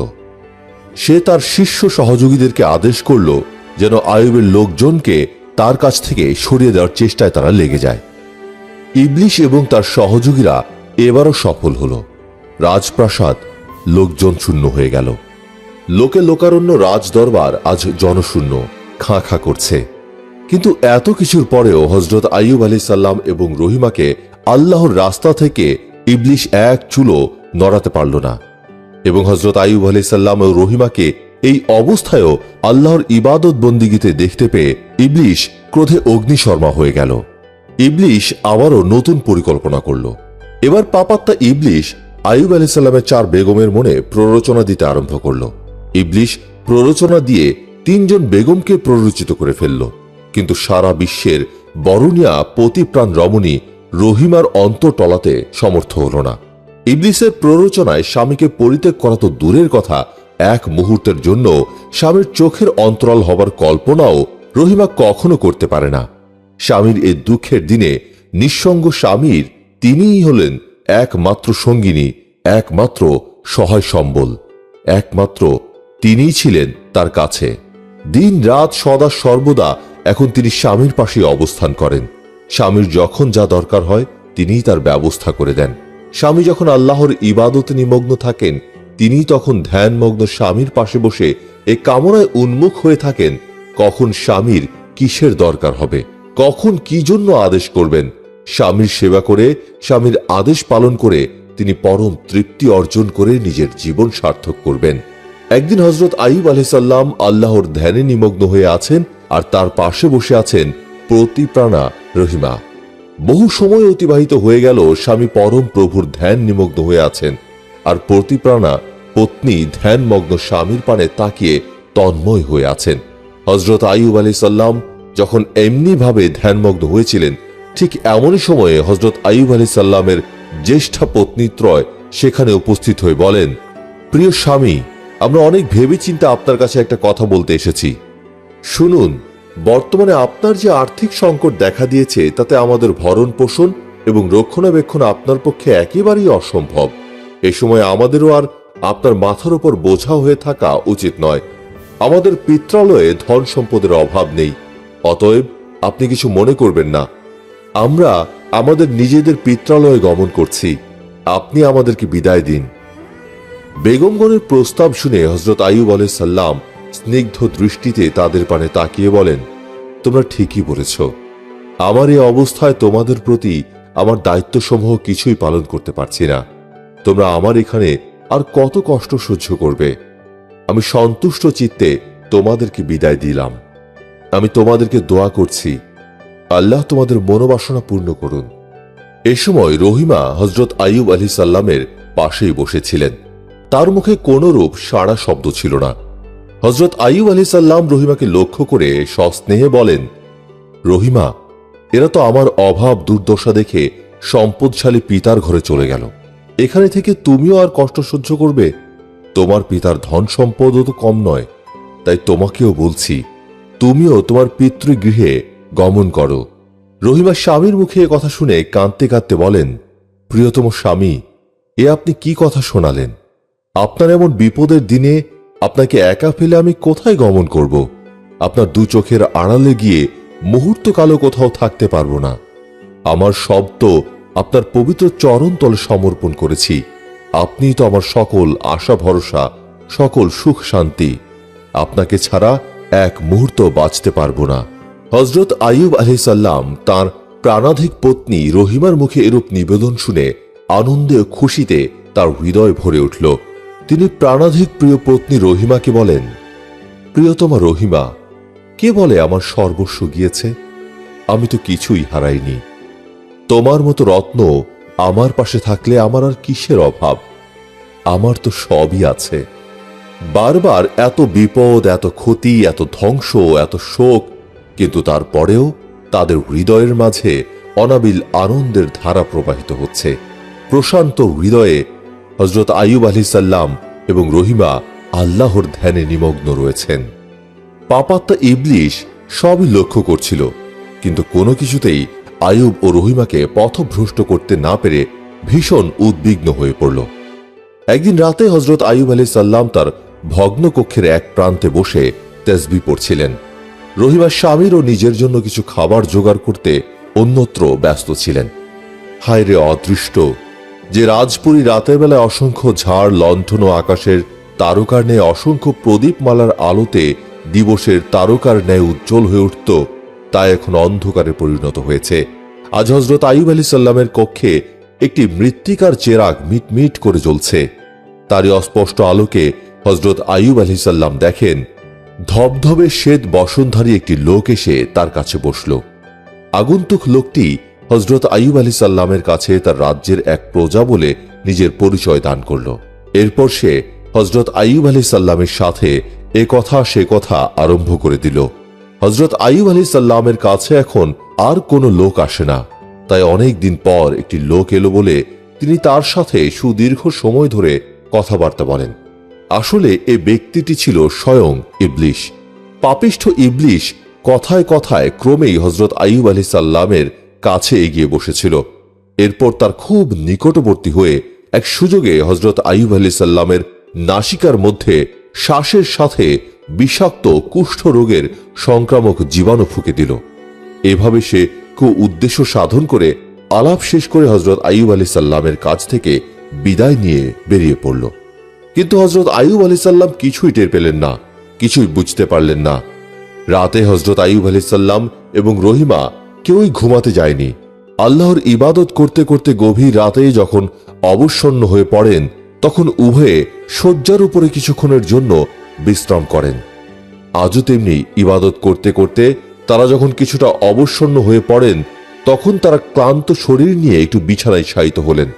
সে তার শিষ্য সহযোগীদেরকে আদেশ করল যেন আইয়ুবের লোকজনকে তার কাছ থেকে সরিয়ে দেওয়ার চেষ্টায় তারা লেগে যায়। ইবলিশ এবং তার সহযোগীরা এবারও সফল হল। রাজপ্রাসাদ লোকজন শূন্য হয়ে গেল। লোকে লোকারণ্য রাজদরবার আজ জনশূন্য, খাঁ খাঁ করছে। কিন্তু এত কিছুর পরেও হযরত আইয়ুব আলাইহিস সালাম এবং রহিমাকে আল্লাহর রাস্তা থেকে ইবলিশ এক চুলো নড়াতে পারল না। এবং হযরত আইয়ুব আলাইহিস সালাম ও রহিমাকে এই অবস্থায়ও আল্লাহর ইবাদত বন্দিগিতে দেখতে পেয়ে ইবলিশ ক্রোধে অগ্নিশর্মা হয়ে গেল। ইবলিশ আবারও নতুন পরিকল্পনা করল। এবার পাপাত্তা ইবলিশ আইয়ুব আলাইহিস সালামের 4 বেগমের মনে প্ররোচনা দিতে আরম্ভ করল। ইবলিশ প্ররোচনা দিয়ে 3 জন বেগমকে প্ররোচিত করে ফেলল। কিন্তু সারা বিশ্বের বরুণিয়া পতিপ্রাণ রমণী রহিমার অন্তর টলাতে সমর্থ হল না। ইবলিসের প্ররোচনায় স্বামীকে পরিত্যাগ করা তো দূরের কথা, এক মুহূর্তের জন্য স্বামীর চোখের অন্তরাল হবার কল্পনাও রহিমা কখনো করতে পারে না। স্বামীর এই দুঃখের দিনে নিঃসঙ্গ স্বামীর তিনিই হলেন একমাত্র সঙ্গিনী, একমাত্র সহায় সম্বল, একমাত্র তিনিই ছিলেন তার কাছে। দিন রাত সদা সর্বদা এখন তিনি স্বামীর পাশে অবস্থান করেন। স্বামীর যখন যা দরকার হয় তিনিই তার ব্যবস্থা করে দেন। স্বামী যখন আল্লাহর ইবাদতে নিমগ্ন থাকেন, তিনি তখন ধ্যানমগ্ন স্বামীর পাশে বসে এ কামনায় উন্মুখ হয়ে থাকেন কখন স্বামীর কিসের দরকার হবে, কখন কি জন্য আদেশ করবেন। স্বামীর সেবা করে, স্বামীর আদেশ পালন করে তিনি পরম তৃপ্তি অর্জন করে নিজের জীবন সার্থক করবেন। একদিন হযরত আইয়ুব আলাইহিস সালাম আল্লাহর ধ্যানে নিমগ্ন হয়ে আছেন, আর তার পাশে বসে আছেন প্রতিপ্রাণা রহিমা। বহু সময় অতিবাহিত হয়ে গেল, স্বামী পরম প্রভুর ধ্যান নিমগ্ন হয়ে আছেন, আর প্রতিপ্রাণা পত্নী ধ্যানমগ্ন স্বামীর পানে তাকিয়ে তন্ময় হয়ে আছেন। হযরত আইয়ুব আলাইহিস সালাম যখন এমনি ভাবে ধ্যানমগ্ন হয়েছিলেন, ঠিক এমনই সময়ে হযরত আইয়ুব আলাইহিস সালামের জ্যেষ্ঠা পত্নীত্রয় সেখানে উপস্থিত হয়ে বলেন, প্রিয় স্বামী, আমরা অনেক ভেবেচিন্তে আপনার কাছে একটা কথা বলতে এসেছি। শুনুন, বর্তমানে আপনার যে আর্থিক সংকট দেখা দিয়েছে তাতে আমাদের ভরণ পোষণ এবং রক্ষণাবেক্ষণ আপনার পক্ষে একেবারেই অসম্ভব। এ সময় আমাদেরও আর আপনার মাথার উপর বোঝা হয়ে থাকা উচিত নয়। আমাদের পিত্রালয়ে ধন সম্পদের অভাব নেই, অতএব আপনি কিছু মনে করবেন না। আমরা আমাদের নিজেদের পিত্রালয়ে গমন করছি, আপনি আমাদেরকে বিদায় দিন। বেগমগণের প্রস্তাব শুনে হযরত আইয়ুব আলাইহিস সালাম স্নিগ্ধ দৃষ্টিতে তাদের পানে তাকিয়ে বলেন, তোমরা ঠিকই বলেছ। আমার এই অবস্থায় তোমাদের প্রতি আমার দায়িত্বসমূহ কিছুই পালন করতে পারছি না। তোমরা আমার এখানে আর কত কষ্ট সহ্য করবে? আমি সন্তুষ্ট চিত্তে তোমাদেরকে বিদায় দিলাম। আমি তোমাদেরকে দোয়া করছি, আল্লাহ তোমাদের মনোবাসনা পূর্ণ করুন। এ সময় রহিমা হযরত আইয়ুব আলাইহিস সালামের পাশেই বসেছিলেন। তার মুখে কোনো রূপ সাড়া শব্দ ছিল না। হযরত আইয়ুব আলাইহিস সালাম রহিমাকে লক্ষ্য করে সস্নেহে বলেন, রহিমা, এরা তো আমার অভাব দুর্দশা দেখে সম্পদশালী পিতার ঘরে চলে গেল। এখানে থেকে তুমিও আর কষ্ট সহ্য করবে? তোমার পিতার ধন সম্পদও তো কম নয়, তাই তোমাকেও বলছি, তুমিও তোমার পিতৃগৃহে গমন করো। রহিমা স্বামীর মুখে কথা শুনে কাঁদতে কাঁদতে বলেন, প্রিয়তম স্বামী, এ আপনি কি কথা শোনালেন? আপনার এমন বিপদের দিনে আপনাকে একা ফেলে আমি কোথায় গমন করব? আপনার দু চোখের আড়ালে গিয়ে মুহূর্তকালও কোথাও থাকতে পারবো না। আমার সব তো আপনার পবিত্র চরণ তলে সমর্পণ করেছি। আপনিই তো আমার সকল আশা ভরসা, সকল সুখ শান্তি। আপনাকে ছাড়া এক মুহূর্ত বাঁচতে পারবো না। হযরত আইয়ুব আলাইহিস সালাম তাঁর প্রাণাধিক পত্নী রহিমার মুখে এরূপ নিবেদন শুনে আনন্দে ও খুশিতে তার হৃদয় ভরে উঠল। তিনি প্রাণাধিক প্রিয় পত্নী রহিমাকে বলেন, প্রিয়তমা রহিমা, কে বলে আমার সর্বস্ব গিয়েছে? আমি তো কিছুই হারাইনি। তোমার মতো রত্ন আমার পাশে থাকলে আমার আর কিসের অভাব? আমার তো সবই আছে। বারবার এত বিপদ, এত ক্ষতি, এত ধ্বংস, এত শোক, কিন্তু তারপরেও তাদের হৃদয়ের মাঝে অনাবিল আনন্দের ধারা প্রবাহিত হচ্ছে। প্রশান্ত হৃদয়ে হযরত আইয়ুব আলাইহিস সালাম এবং রহিমা আল্লাহর ধ্যানে নিমগ্ন রয়েছেন। পাপাত্মা ইবলিশ সবই লক্ষ্য করছিল, কিন্তু কোনো কিছুতেই আইয়ুব ও রহিমাকে পথভ্রষ্ট করতে না পেরে ভীষণ উদ্বিগ্ন হয়ে পড়ল। একদিন রাতে হযরত আইয়ুব আলাইহিস সালাম তার ভগ্ন কক্ষের এক প্রান্তে বসে তাসবিহ পড়ছিলেন। রহিমা স্বামীর ও নিজের জন্য কিছু খাবার জোগাড় করতে অন্যত্র ব্যস্ত ছিলেন। হায় রে অদৃষ্ট, যে রাজপুরী রাতের বেলায় অসংখ্য ঝাড় লণ্ঠন ও আকাশের তারকার ন্যায় অসংখ্য প্রদীপমালার আলোতে দিবসের তারকার ন্যায় উজ্জ্বল হয়ে উঠত, তা এখন অন্ধকারে পরিণত হয়েছে। আজ হযরত আইয়ুব আলাইহিস সালামের কক্ষে একটি মৃত্তিকার চেরাগ মিটমিট করে জ্বলছে। তারই অস্পষ্ট আলোকে হযরত আইয়ুব আলাইহিস সালাম দেখেন, ধবধবে শ্বেত বসনধারী একটি লোক এসে তার কাছে বসল। আগন্তুক লোকটি হযরত আইয়ুব আলাইহিস সালামের কাছে তার রাজ্যের এক প্রজা বলে নিজের পরিচয় দান করল। এরপর সে হযরত আইয়ুব আলাইহিস সালামের সাথে এ কথা সে কথা আরম্ভ করে দিল। হযরত আইয়ুব আলাইহিস সালামের কাছে এখন আর কোনো লোক আসে না। তাই অনেক দিন পর একটি লোক এলো বলে তিনি তার সাথে সুদীর্ঘ সময় ধরে কথাবার্তা বলেন। আসলে এ ব্যক্তিটি ছিল স্বয়ং ইবলিশ। পাপিষ্ঠ ইবলিশ কথায় কথায় ক্রমেই হযরত আইয়ুব আলাইহিস সালামের কাছে এগিয়ে বসেছিল। এরপর তার খুব নিকটবর্তী হয়ে এক সুযোগে হযরত আইয়ুব আলাইহিস সালামের নাসিকার মধ্যে শ্বাসের সাথে বিষাক্ত কুষ্ঠ রোগের সংক্রামক জীবাণু ফুঁকে দিল। এভাবে সে উদ্দেশ্য সাধন করে আলাপ শেষ করে হযরত আইয়ুব আলাইহিস সালামের কাছ থেকে বিদায় নিয়ে বেরিয়ে পড়ল। কিন্তু হযরত আইয়ুব আলাইহিস সালাম কিছুই টের পেলেন না, কিছুই বুঝতে পারলেন না। রাতে হযরত আইয়ুব আলাইহিস সালাম এবং রহিমা কেউই ঘুমাতে যায়নি। আল্লাহর ইবাদত করতে করতে গভীর রাতে যখন অবসন্ন হয়ে পড়েন, তখন উভয়ে শয্যার উপরে কিছুক্ষণের জন্য বিশ্রাম করেন। আজও তেমনি ইবাদত করতে করতে তারা যখন কিছুটা অবসন্ন হয়ে পড়েন, তখন তারা ক্লান্ত শরীর নিয়ে একটু বিছানায় শায়িত হলেন।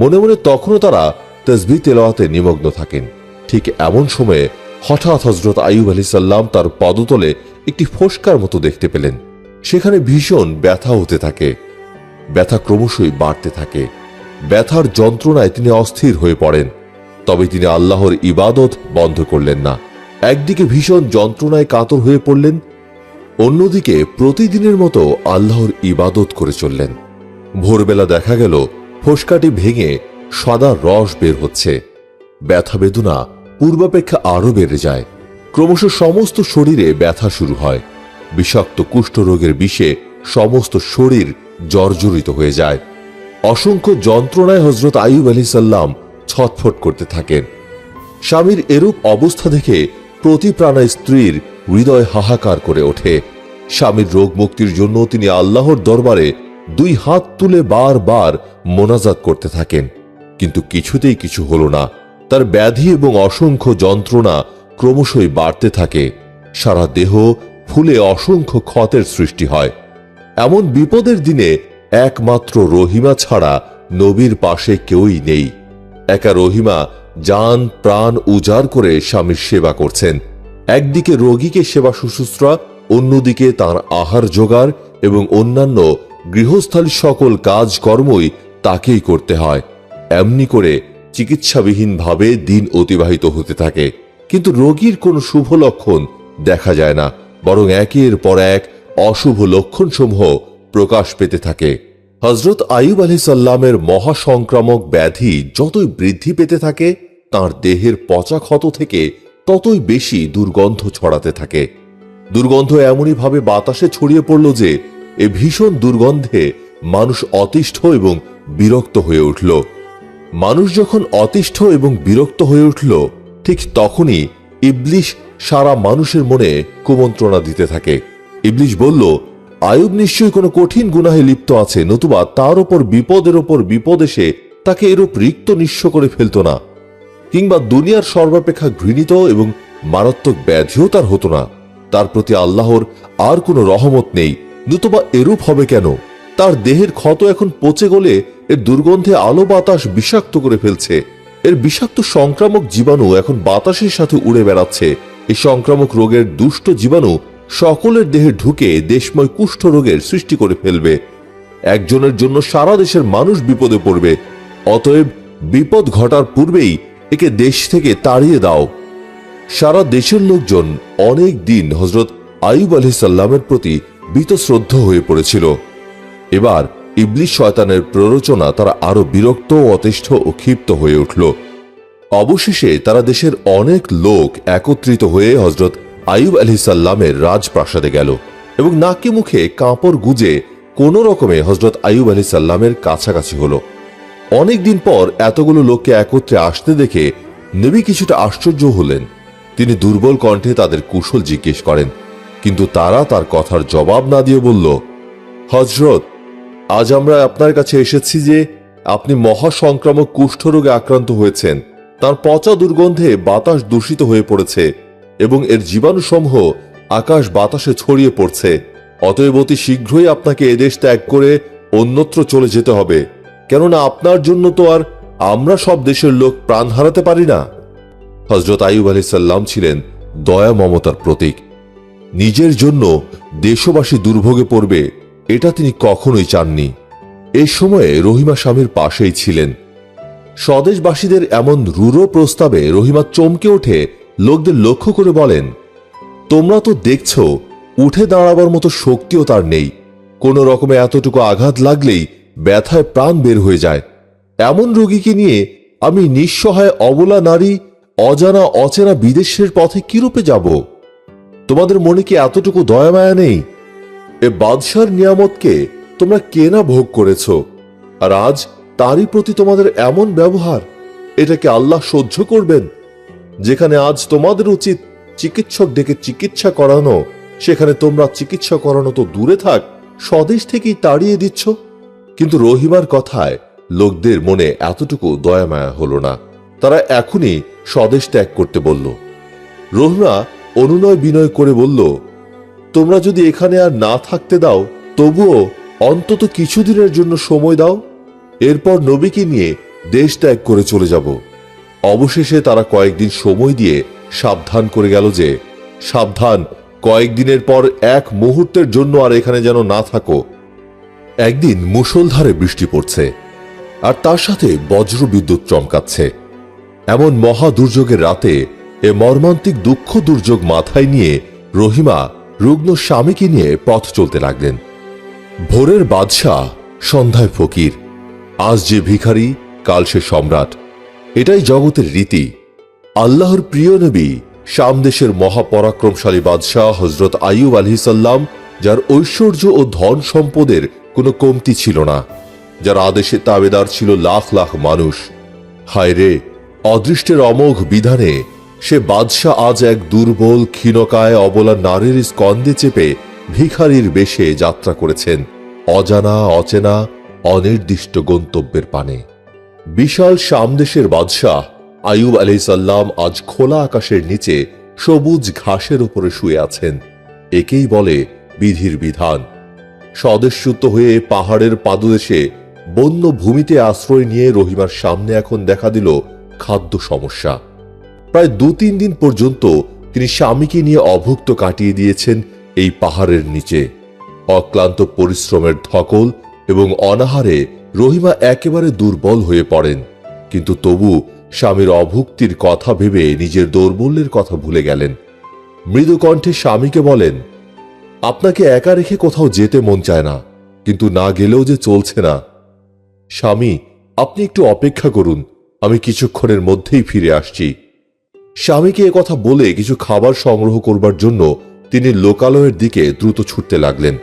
মনে মনে তখনও তারা তাসবিহ তেলাওয়াতে নিমগ্ন থাকেন। ঠিক এমন সময়ে হঠাৎ হযরত আইয়ুব আলাইহিস সালাম তার পদতলে একটি ফোস্কার মতো দেখতে পেলেন। সেখানে ভীষণ ব্যথা হতে থাকে। ব্যথা ক্রমশই বাড়তে থাকে। ব্যথার যন্ত্রণায় তিনি অস্থির হয়ে পড়েন। তবে তিনি আল্লাহর ইবাদত বন্ধ করলেন না। একদিকে ভীষণ যন্ত্রণায় কাতর হয়ে পড়লেন, অন্যদিকে প্রতিদিনের মতো আল্লাহর ইবাদত করে চললেন। ভোরবেলা দেখা গেল ফোস্কাটি ভেঙে সাদা রস বের হচ্ছে। ব্যথা বেদনা পূর্বাপেক্ষা আরো বেড়ে যায়। ক্রমশ সমস্ত শরীরে ব্যথা শুরু হয়। বিষাক্ত কুষ্ঠরোগের বিষে সমস্ত শরীর জর্জরিত হয়ে যায়। অসংখ্য যন্ত্রণায় হযরত আইয়ুব আলাইহিস সালাম ছটফট করতে থাকেন। স্বামীর এরূপ অবস্থা দেখে প্রতিপ্রাণা স্ত্রীর হৃদয় হাহাকার করে ওঠে। স্বামীর রোগ মুক্তির জন্য তিনি আল্লাহর দরবারে দুই হাত তুলে বারবার মোনাজাত করতে থাকেন, কিন্তু কিছুতেই কিছু হলো না। তার ব্যাধি এবং অসংখ্য যন্ত্রণা ক্রমশই বাড়তে থাকে। সারা দেহ ফুলে অসংখ্য ক্ষতের সৃষ্টি হয়। এমন বিপদের দিনে একমাত্র রহিমা ছাড়া নবীর পাশে কেউই নেই। একা রহিমা জান প্রাণ উজাড় করে স্বামীর সেবা করছেন। একদিকে রোগীকে সেবা শুশ্রূষা, অন্যদিকে তার আহার জোগাড় এবং অন্যান্য গৃহস্থালী সকল কাজকর্মই তাকেই করতে হয়। এমনি করে চিকিৎসাবিহীনভাবে দিন অতিবাহিত হতে থাকে। কিন্তু রোগীর কোনো শুভ লক্ষণ দেখা যায় না, বরং একের পর এক অশুভ লক্ষণসমূহ প্রকাশ পেতে থাকে। হযরত আইয়ুব আলাইহিস সালামের মহাসংক্রামক ব্যাধি যতই বৃদ্ধি পেতে থাকে, তার দেহের পচা ক্ষত থেকে ততই বেশি দুর্গন্ধ ছড়াতে থাকে। দুর্গন্ধ এমনই ভাবে বাতাসে ছড়িয়ে পড়ল যে এ ভীষণ দুর্গন্ধে মানুষ অতিষ্ঠ এবং বিরক্ত হয়ে উঠল। মানুষ যখন অতিষ্ঠ এবং বিরক্ত হয়ে উঠল, ঠিক তখনই ইবলিশ সারা মানুষের মনে কুমন্ত্রণা দিতে থাকে। ইবলিশ বলল, আইয়ুব নিশ্চয়ই কোনো কঠিন গুনাহে লিপ্ত আছে, নতুবা তার ওপর বিপদ এসে তাকে এরূপ রিক্ত নিঃস্ব করে ফেলত না, কিংবা দুনিয়ার সর্বাপেক্ষা ঘৃণিত এবং মারাত্মক ব্যাধিও তার হতো না। তার প্রতি আল্লাহর আর কোনো রহমত নেই, নতুবা এরূপ হবে কেন? তার দেহের ক্ষত এখন পচে গলে এর দুর্গন্ধে আলো বাতাস বিষাক্ত করে ফেলছে। এর বিষাক্ত সংক্রামক জীবাণু এখন বাতাসের সাথে উড়ে বেড়াচ্ছে। এই সংক্রামক রোগের দুষ্ট জীবাণু সকলের দেহে ঢুকে দেশময় কুষ্ঠ রোগের সৃষ্টি করে ফেলবে। একজনের জন্য সারা দেশের মানুষ বিপদে পড়বে। অতএব বিপদ ঘটার পূর্বেই একে দেশ থেকে তাড়িয়ে দাও। সারা দেশের লোকজন অনেক দিন হযরত আইয়ুব আলাইহিস সালামের প্রতি বীতশ্রদ্ধ হয়ে পড়েছিল। এবার ইবলিশ শয়তানের প্ররোচনা তারা আরো বিরক্ত, অতিষ্ঠ ও ক্ষিপ্ত হয়ে উঠল। অবশেষে তারা দেশের অনেক লোক একত্রিত হয়ে হযরত আইয়ুব আলাইহিস সালামের রাজপ্রাসাদে গেল এবং নাকে মুখে কাপড় গুজে কোন রকমে হযরত আইয়ুব আলাইহিস সালামের কাছাকাছি হলো। অনেকদিন পর এতগুলো লোককে একত্রে আসতে দেখে নবী কিছুটা আশ্চর্য হলেন। তিনি দুর্বল কণ্ঠে তাদের কুশল জিজ্ঞেস করেন, কিন্তু তারা তার কথার জবাব না দিয়ে বলল, হযরত, আজ আমরা আপনার কাছে এসেছি যে আপনি মহাসংক্রামক কুষ্ঠরোগে আক্রান্ত হয়েছেন। তার পচা দুর্গন্ধে বাতাস দূষিত হয়ে পড়েছে এবং এর জীবাণুসমূহ আকাশ বাতাসে ছড়িয়ে পড়ছে। অতএব অতি শীঘ্রই আপনাকে এদেশ ত্যাগ করে অন্যত্র চলে যেতে হবে, কেননা আপনার জন্য তো আর আমরা সব দেশের লোক প্রাণ হারাতে পারি না। হযরত আইয়ুব আলাইহিস সালাম ছিলেন দয়া মমতার প্রতীক। নিজের জন্য দেশবাসী দুর্ভোগে পড়বে এটা তিনি কখনোই চাননি। এই সময়ে রহিমা স্বামীর পাশেই ছিলেন। স্বদেশবাসীদের এমন রূঢ় প্রস্তাবে রহিমা চমকে উঠে লোকদের লক্ষ্য করে বলেন, তোমরা তো দেখছ উঠে দাঁড়াবার মতো শক্তিও তার নেই। কোন রকমে এতটুকু আঘাত লাগলেই ব্যথায় প্রাণ বের হয়ে যায়। এমন রোগীকে নিয়ে আমি নিঃসহায় অবলা নারী অজানা অচেনা বিদেশের পথে কিরূপে যাব? তোমাদের মনে কি এতটুকু দয়া মায়া নেই? এ বাদশার নিয়ামতকে তোমরা কেনা ভোগ করেছ, আর আজ তারই প্রতি তোমাদের এমন ব্যবহার, এটাকে আল্লাহ সহ্য করবেন? যেখানে আজ তোমাদের উচিত চিকিৎসক ডেকে চিকিৎসা করানো, সেখানে তোমরা চিকিৎসা করানো তো দূরে থাক, স্বদেশ থেকেই তাড়িয়ে দিচ্ছ। কিন্তু রহিমার কথায় লোকদের মনে এতটুকু দয়া মায়া হলো না। তারা এখনই স্বদেশ ত্যাগ করতে বলল। রহিমা অনুনয় বিনয় করে বলল, তোমরা যদি এখানে আর না থাকতে দাও, তবুও অন্তত কিছুদিনের জন্য সময় দাও। এরপর নবীকে নিয়ে দেশ ত্যাগ করে চলে যাব। অবশেষে তারা কয়েকদিন সময় দিয়ে সাবধান করে গেল যে, সাবধান, কয়েকদিনের পর এক মুহূর্তের জন্য আর এখানে যেন না থাকো। একদিন মুষলধারে বৃষ্টি পড়ছে, আর তার সাথে বজ্র বিদ্যুৎ চমকাচ্ছে। এমন মহা দুর্যোগের রাতে এ মর্মান্তিক দুঃখ দুর্যোগ মাথায় নিয়ে রহিমা রুগ্ন স্বামীকে নিয়ে পথ চলতে লাগলেন। ভোরের বাদশাহ, সন্ধ্যায় ফকির। আজ যে ভিখারি, কাল সে সম্রাট। এটাই জগতের রীতি। আল্লাহর প্রিয় নবী, শাম দেশের মহাপরাক্রমশালী বাদশাহ হযরত আইয়ুব আলাইহিস সালাম, যার ঐশ্বর্য ও ধন সম্পদের কোনো কমতি ছিল না, যার আদেশে তাবেদার ছিল লাখ লাখ মানুষ। হায় রে, অদৃষ্টের অমোঘ বিধানে সে বাদশাহ আজ এক দুর্বল ক্ষীণকায় অবলা নারীর স্কন্ধে চেপে ভিখারির বেশে যাত্রা করেছেন অজানা অচেনা অনির্দিষ্ট গন্তব্যের পানে। বিশাল শাম দেশের বাদশাহ আইয়ুব আলাইহিস সালাম আজ খোলা আকাশের নিচে সবুজ ঘাসের উপরে শুয়ে আছেন। একেই বলে বিধির বিধান। স্বদেশচ্যুত হয়ে পাহাড়ের পাদদেশে বন্য ভূমিতে আশ্রয় নিয়ে রহিমার সামনে এখন দেখা দিল খাদ্য সমস্যা। প্রায় 2-3 দিন পর্যন্ত তিনি স্বামীকে নিয়ে অভুক্ত কাটিয়ে দিয়েছেন এই পাহাড়ের নিচে। অক্লান্ত পরিশ্রমের ধকল এবং অনাহারে রহিমা একেবারে দুর্বল হয়ে পড়েন, কিন্তু তবু স্বামীর অভুক্তির কথা ভেবে নিজের দৌর্বল্যের কথা ভুলে গেলেন। মৃদু কণ্ঠে স্বামীকে বলেন, আপনাকে একা রেখে কোথাও যেতে মন চায় না, কিন্তু না গেলেও যে চলছে না। স্বামী, আপনি একটু অপেক্ষা করুন, আমি কিছুক্ষণের মধ্যেই ফিরে আসছি। স্বামীকে একথা বলে কিছু খাবার সংগ্রহ করবার জন্য তিনি লোকালয়ের দিকে দ্রুত ছুটতে লাগলেন।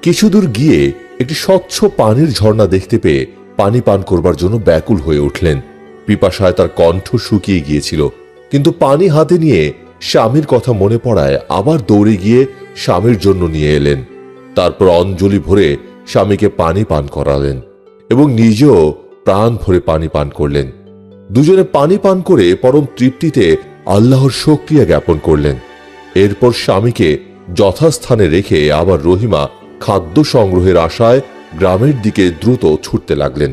কিছুদূর গিয়ে একটি স্বচ্ছ পানির ঝর্ণা দেখতে পেয়ে পানি পান করবার জন্য ব্যাকুল হয়ে উঠলেন। পিপাসায় তার কণ্ঠ শুকিয়ে গিয়েছিল, কিন্তু পানি হাতে নিয়ে স্বামীর কথা মনে পড়ায় আবার দৌড়ে গিয়ে স্বামীর জন্য নিয়ে এলেন। তারপর অঞ্জলি ভরে স্বামীকে পানি পান করালেন এবং নিজেও প্রাণ ভরে পানি পান করলেন। দুজনে পানি পান করে পরম তৃপ্তিতে আল্লাহর শুকরিয়া জ্ঞাপন করলেন। এরপর স্বামীকে যথাস্থানে রেখে আবার রহিমা খাদ্য সংগ্রহের আশায় গ্রামের দিকে দ্রুত ছুটতে লাগলেন।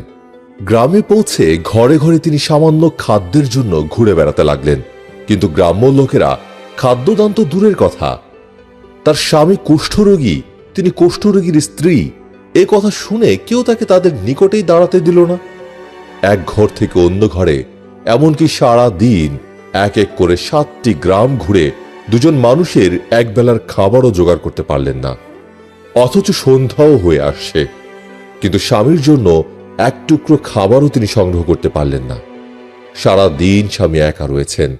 গ্রামে পৌঁছে ঘরে ঘরে তিনি সামান্য খাদ্যের জন্য ঘুরে বেড়াতে লাগলেন, কিন্তু গ্রাম্য লোকেরা খাদ্যদান তো দূরের কথা, তার স্বামী কুষ্ঠরোগী, তিনি কুষ্ঠরোগীর স্ত্রী, এ কথা শুনে কেউ তাকে তাদের নিকটেই দাঁড়াতে দিল না। এক ঘর থেকে অন্য ঘরে, এমনকি সারা দিন এক এক করে 7টি গ্রাম ঘুরে দুজন মানুষের একবেলার খাবারও জোগাড় করতে পারলেন না। অথচ সন্ধ্যাও হয়ে আসছে, কিন্তু স্বামীর জন্য এক টুকরো খাবারও তিনি সংগ্রহ করতে পারলেন না। সারা দিন স্বামী একা রয়েছেন,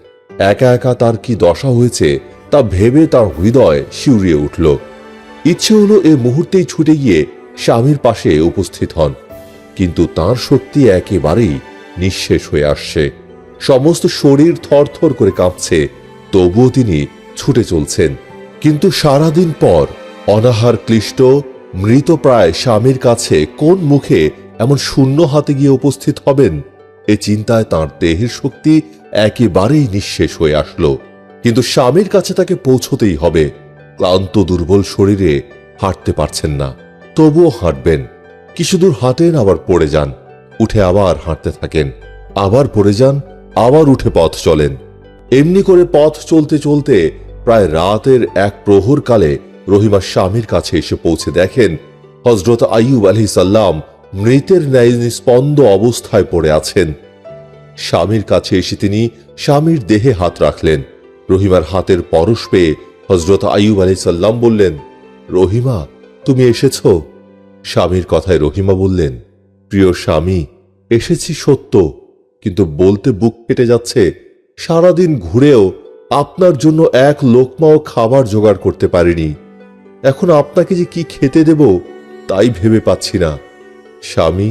একা একা তার কি দশা হয়েছে তা ভেবে তার হৃদয় শিউরিয়ে উঠল। ইচ্ছে হলো এ মুহূর্তেই ছুটে গিয়ে স্বামীর পাশে উপস্থিত হন, কিন্তু তার শক্তি একেবারেই নিঃশেষ হয়ে আসছে। সমস্ত শরীর থরথর করে কাঁপছে, তবুও তিনি ছুটে চলছেন। কিন্তু সারাদিন পর অনাহার ক্লিষ্ট মৃতপ্রায় স্বামীর কাছে কোন মুখে এমন শূন্য হাতে গিয়ে উপস্থিত হবেন, এ চিন্তায় তাঁর দেহের শক্তি একেবারেই নিঃশেষ হয়ে আসলো। কিন্তু স্বামীর কাছে তাকে পৌঁছতেই হবে। ক্লান্ত দুর্বল শরীরে হাঁটতে পারছেন না, তবুও হাঁটবেন। কিছুদূর হাঁটেন, আবার পড়ে যান, উঠে আবার হাঁটতে থাকেন, আবার পড়ে যান, আবার উঠে পথ চলেন। এমনি করে পথ চলতে চলতে প্রায় রাতের এক প্রহর কালে রহিমা স্বামীর কাছে এসে পৌঁছে দেখেন হযরত আইয়ুব আলাইহিস সালাম মৃতের ন্যায় নিস্পন্দ অবস্থায় পড়ে আছেন। স্বামীর কাছে এসে তিনি স্বামীর দেহে হাত রাখলেন। রহিমার হাতের পরশ পেয়ে হযরত আইয়ুব আলাইহিস সালাম বললেন, রহিমা, তুমি এসেছ? স্বামীর কথায় রহিমা বললেন, প্রিয় স্বামী, এসেছি সত্য, কিন্তু বলতে বুক কেটে যাচ্ছে, সারাদিন ঘুরেও আপনার জন্য এক লোকমাও খাবার জোগাড় করতে পারিনি। এখন আপনাকে যে কি খেতে দেব তাই ভেবে পাচ্ছি না। স্বামী,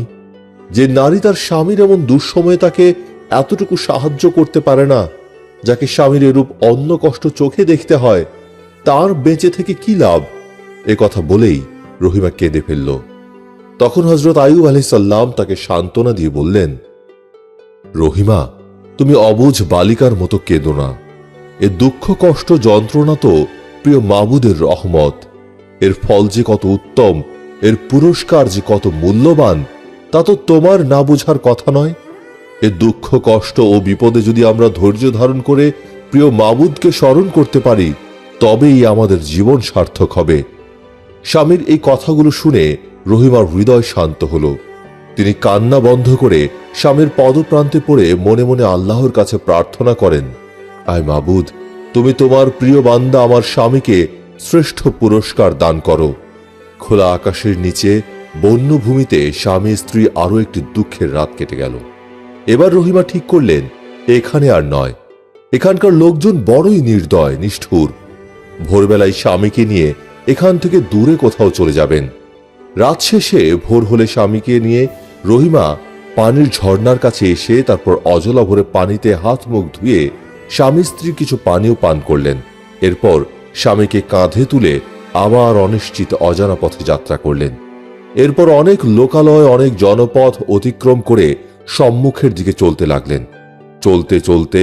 যে নারী তার স্বামীর এমন দুঃসময়ে তাকে এতটুকু সাহায্য করতে পারে না, যাকে স্বামীর এরূপ অন্য কষ্ট চোখে দেখতে হয়, তার বেঁচে থেকে কি লাভ? এ কথা বলেই রহিমা কেঁদে ফেলল। তখন হযরত আইয়ুব আলাইহিস সালাম তাকে সান্ত্বনা দিয়ে বললেন, রহিমা, তুমি অবুঝ বালিকার মতো কেঁদো না। এ দুঃখ কষ্ট যন্ত্রণা তো প্রিয় মাবুদের রহমত। এর ফল যে কত উত্তম, এর পুরস্কার যে কত মূল্যবান, তা তো তোমার না বোঝার কথা নয়। এ দুঃখ কষ্ট ও বিপদে যদি আমরা ধৈর্য ধারণ করে প্রিয় মাবুদকে স্মরণ করতে পারি, তবেই আমাদের জীবন সার্থক হবে। স্বামীর এই কথাগুলো শুনে রহিমার হৃদয় শান্ত হলো। তিনি কান্না বন্ধ করে স্বামীর পদপ্রান্তে পড়ে মনে মনে আল্লাহর কাছে প্রার্থনা করেন, আয় মাবুদ, তুমি তোমার প্রিয় বান্দা আমার স্বামীকে শ্রেষ্ঠ পুরস্কার দান করো। খোলা আকাশের নিচে বন্যভূমিতে স্বামী স্ত্রী আরো একটি দুঃখের রাত কেটে গেল। এবার রহিমা ঠিক করলেন, এখানে আর নয়। এখানকার লোকজন বড়ই নির্দয় নিষ্ঠুর। ভোরবেলায় স্বামীকে নিয়ে এখান থেকে দূরে কোথাও চলে যাবেন। রাত শেষে ভোর হলে স্বামীকে নিয়ে রহিমা পানির ঝর্ণার কাছে এসে তারপর অজলা ভরে পানিতে হাত মুখ ধুয়ে স্বামী স্ত্রী কিছু পানীয় পান করলেন। এরপর স্বামীকে কাঁধে তুলে আবার অনিশ্চিত অজানা পথে যাত্রা করলেন। এরপর অনেক লোকালয়, অনেক জনপথ অতিক্রম করে সম্মুখের দিকে চলতে লাগলেন। চলতে চলতে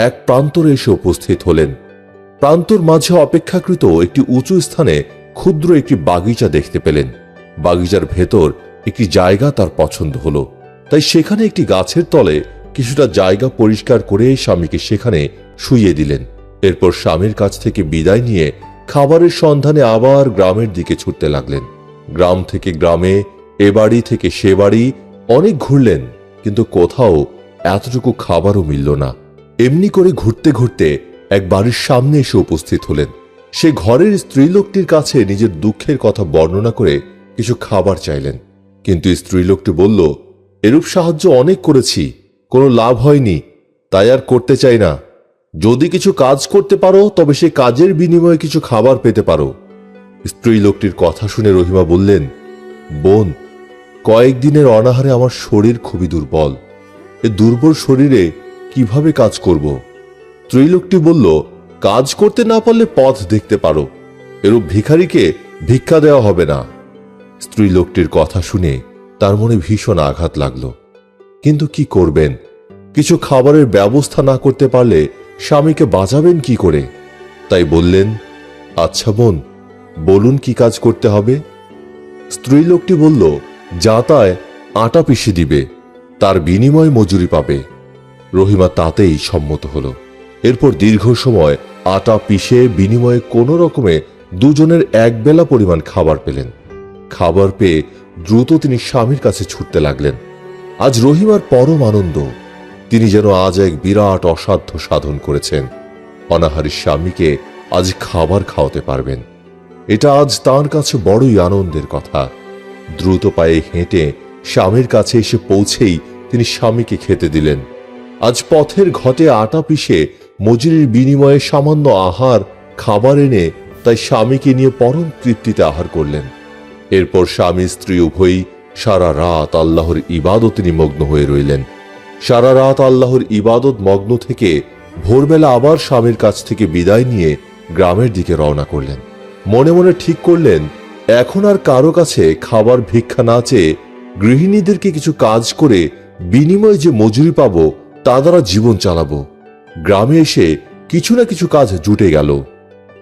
এক প্রান্তরে এসে উপস্থিত হলেন। প্রান্তর মাঝে অপেক্ষাকৃত একটি উঁচু স্থানে ক্ষুদ্র একটি বাগিচা দেখতে পেলেন। বাগিচার ভেতর একটি জায়গা তার পছন্দ হলো, তাই সেখানে একটি গাছের তলে কিছুটা জায়গা পরিষ্কার করে স্বামীকে সেখানে শুইয়ে দিলেন। এরপর স্বামীর কাছ থেকে বিদায় নিয়ে খাবারের সন্ধানে আবার গ্রামের দিকে ছুটতে লাগলেন। গ্রাম থেকে গ্রামে, এ বাড়ি থেকে সে বাড়ি অনেক ঘুরলেন, কিন্তু কোথাও এতটুকু খাবারও মিলল না। এমনি করে ঘুরতে ঘুরতে এক বাড়ির সামনে এসে উপস্থিত হলেন। সে ঘরের স্ত্রীলোকটির কাছে নিজের দুঃখের কথা বর্ণনা করে কিছু খাবার চাইলেন, কিন্তু স্ত্রীলোকটি বলল, এরূপ সাহায্য অনেক করেছি, কোনো লাভ হয়নি, তাই আর করতে চাই না। যদি কিছু কাজ করতে পারো তবে সে কাজের বিনিময়ে কিছু খাবার পেতে পারো। স্ত্রীলোকটির কথা শুনে রহিমা বললেন, বোন, কয়েকদিনের অনাহারে আমার শরীর খুবই দুর্বল, এ দুর্বল শরীরে কিভাবে কাজ করব? স্ত্রীলোকটি বলল, কাজ করতে না পারলে পথ দেখতে পারো, এরূপ ভিখারিকে ভিক্ষা দেওয়া হবে না। স্ত্রীলোকটির কথা শুনে তার মনে ভীষণ আঘাত লাগলো, কিন্তু কি করবেন? কিছু খাবারের ব্যবস্থা না করতে পারলে স্বামীকে বাঁচাবেন কি করে? তাই বললেন, আচ্ছা বোন, বলুন কি কাজ করতে হবে? স্ত্রীলোকটি বলল, যাতায় আটা পিষে দিবে, তার বিনিময়ে মজুরি পাবে। রহিমা তাতেই সম্মত হল। এরপর দীর্ঘ সময় আটা পিষে বিনিময়ে কোনো রকমে দুজনের একবেলা পরিমাণ খাবার পেলেন। খাবার পেয়ে দ্রুত তিনি স্বামীর কাছে ছুটতে লাগলেন। আজ রহিমার পরম আনন্দ, তিনি যেন আজ এক বিরাট অসাধ্য সাধন করেছেন। অনাহারী স্বামীকে আজ খাবার খাওয়াতে পারবেন, এটা আজ তাঁর কাছে বড়ই আনন্দের কথা। দ্রুত পায়ে হেঁটে স্বামীর কাছে এসে পৌঁছেই তিনি স্বামীকে খেতে দিলেন। আজ পথের ঘটে আটা পিষে মজুরির বিনিময়ে সামান্য আহার খাবার এনে তাই স্বামীকে নিয়ে পরম তৃপ্তিতে আহার করলেন। এরপর স্বামী স্ত্রী উভয়ই সারা রাত আল্লাহর ইবাদতে নিমগ্ন হয়ে রইলেন। সারা রাত আল্লাহর ইবাদত মগ্ন থেকে ভোরবেলা আবার স্বামীর কাছ থেকে বিদায় নিয়ে গ্রামের দিকে রওনা করলেন। মনে মনে ঠিক করলেন, এখন আর কারো কাছে খাবার ভিক্ষা না চেয়ে গৃহিণীদেরকে কিছু কাজ করে বিনিময়ে যে মজুরি পাবো তা দ্বারা জীবন চালাবো। গ্রামে এসে কিছু না কিছু কাজ জুটে গেল।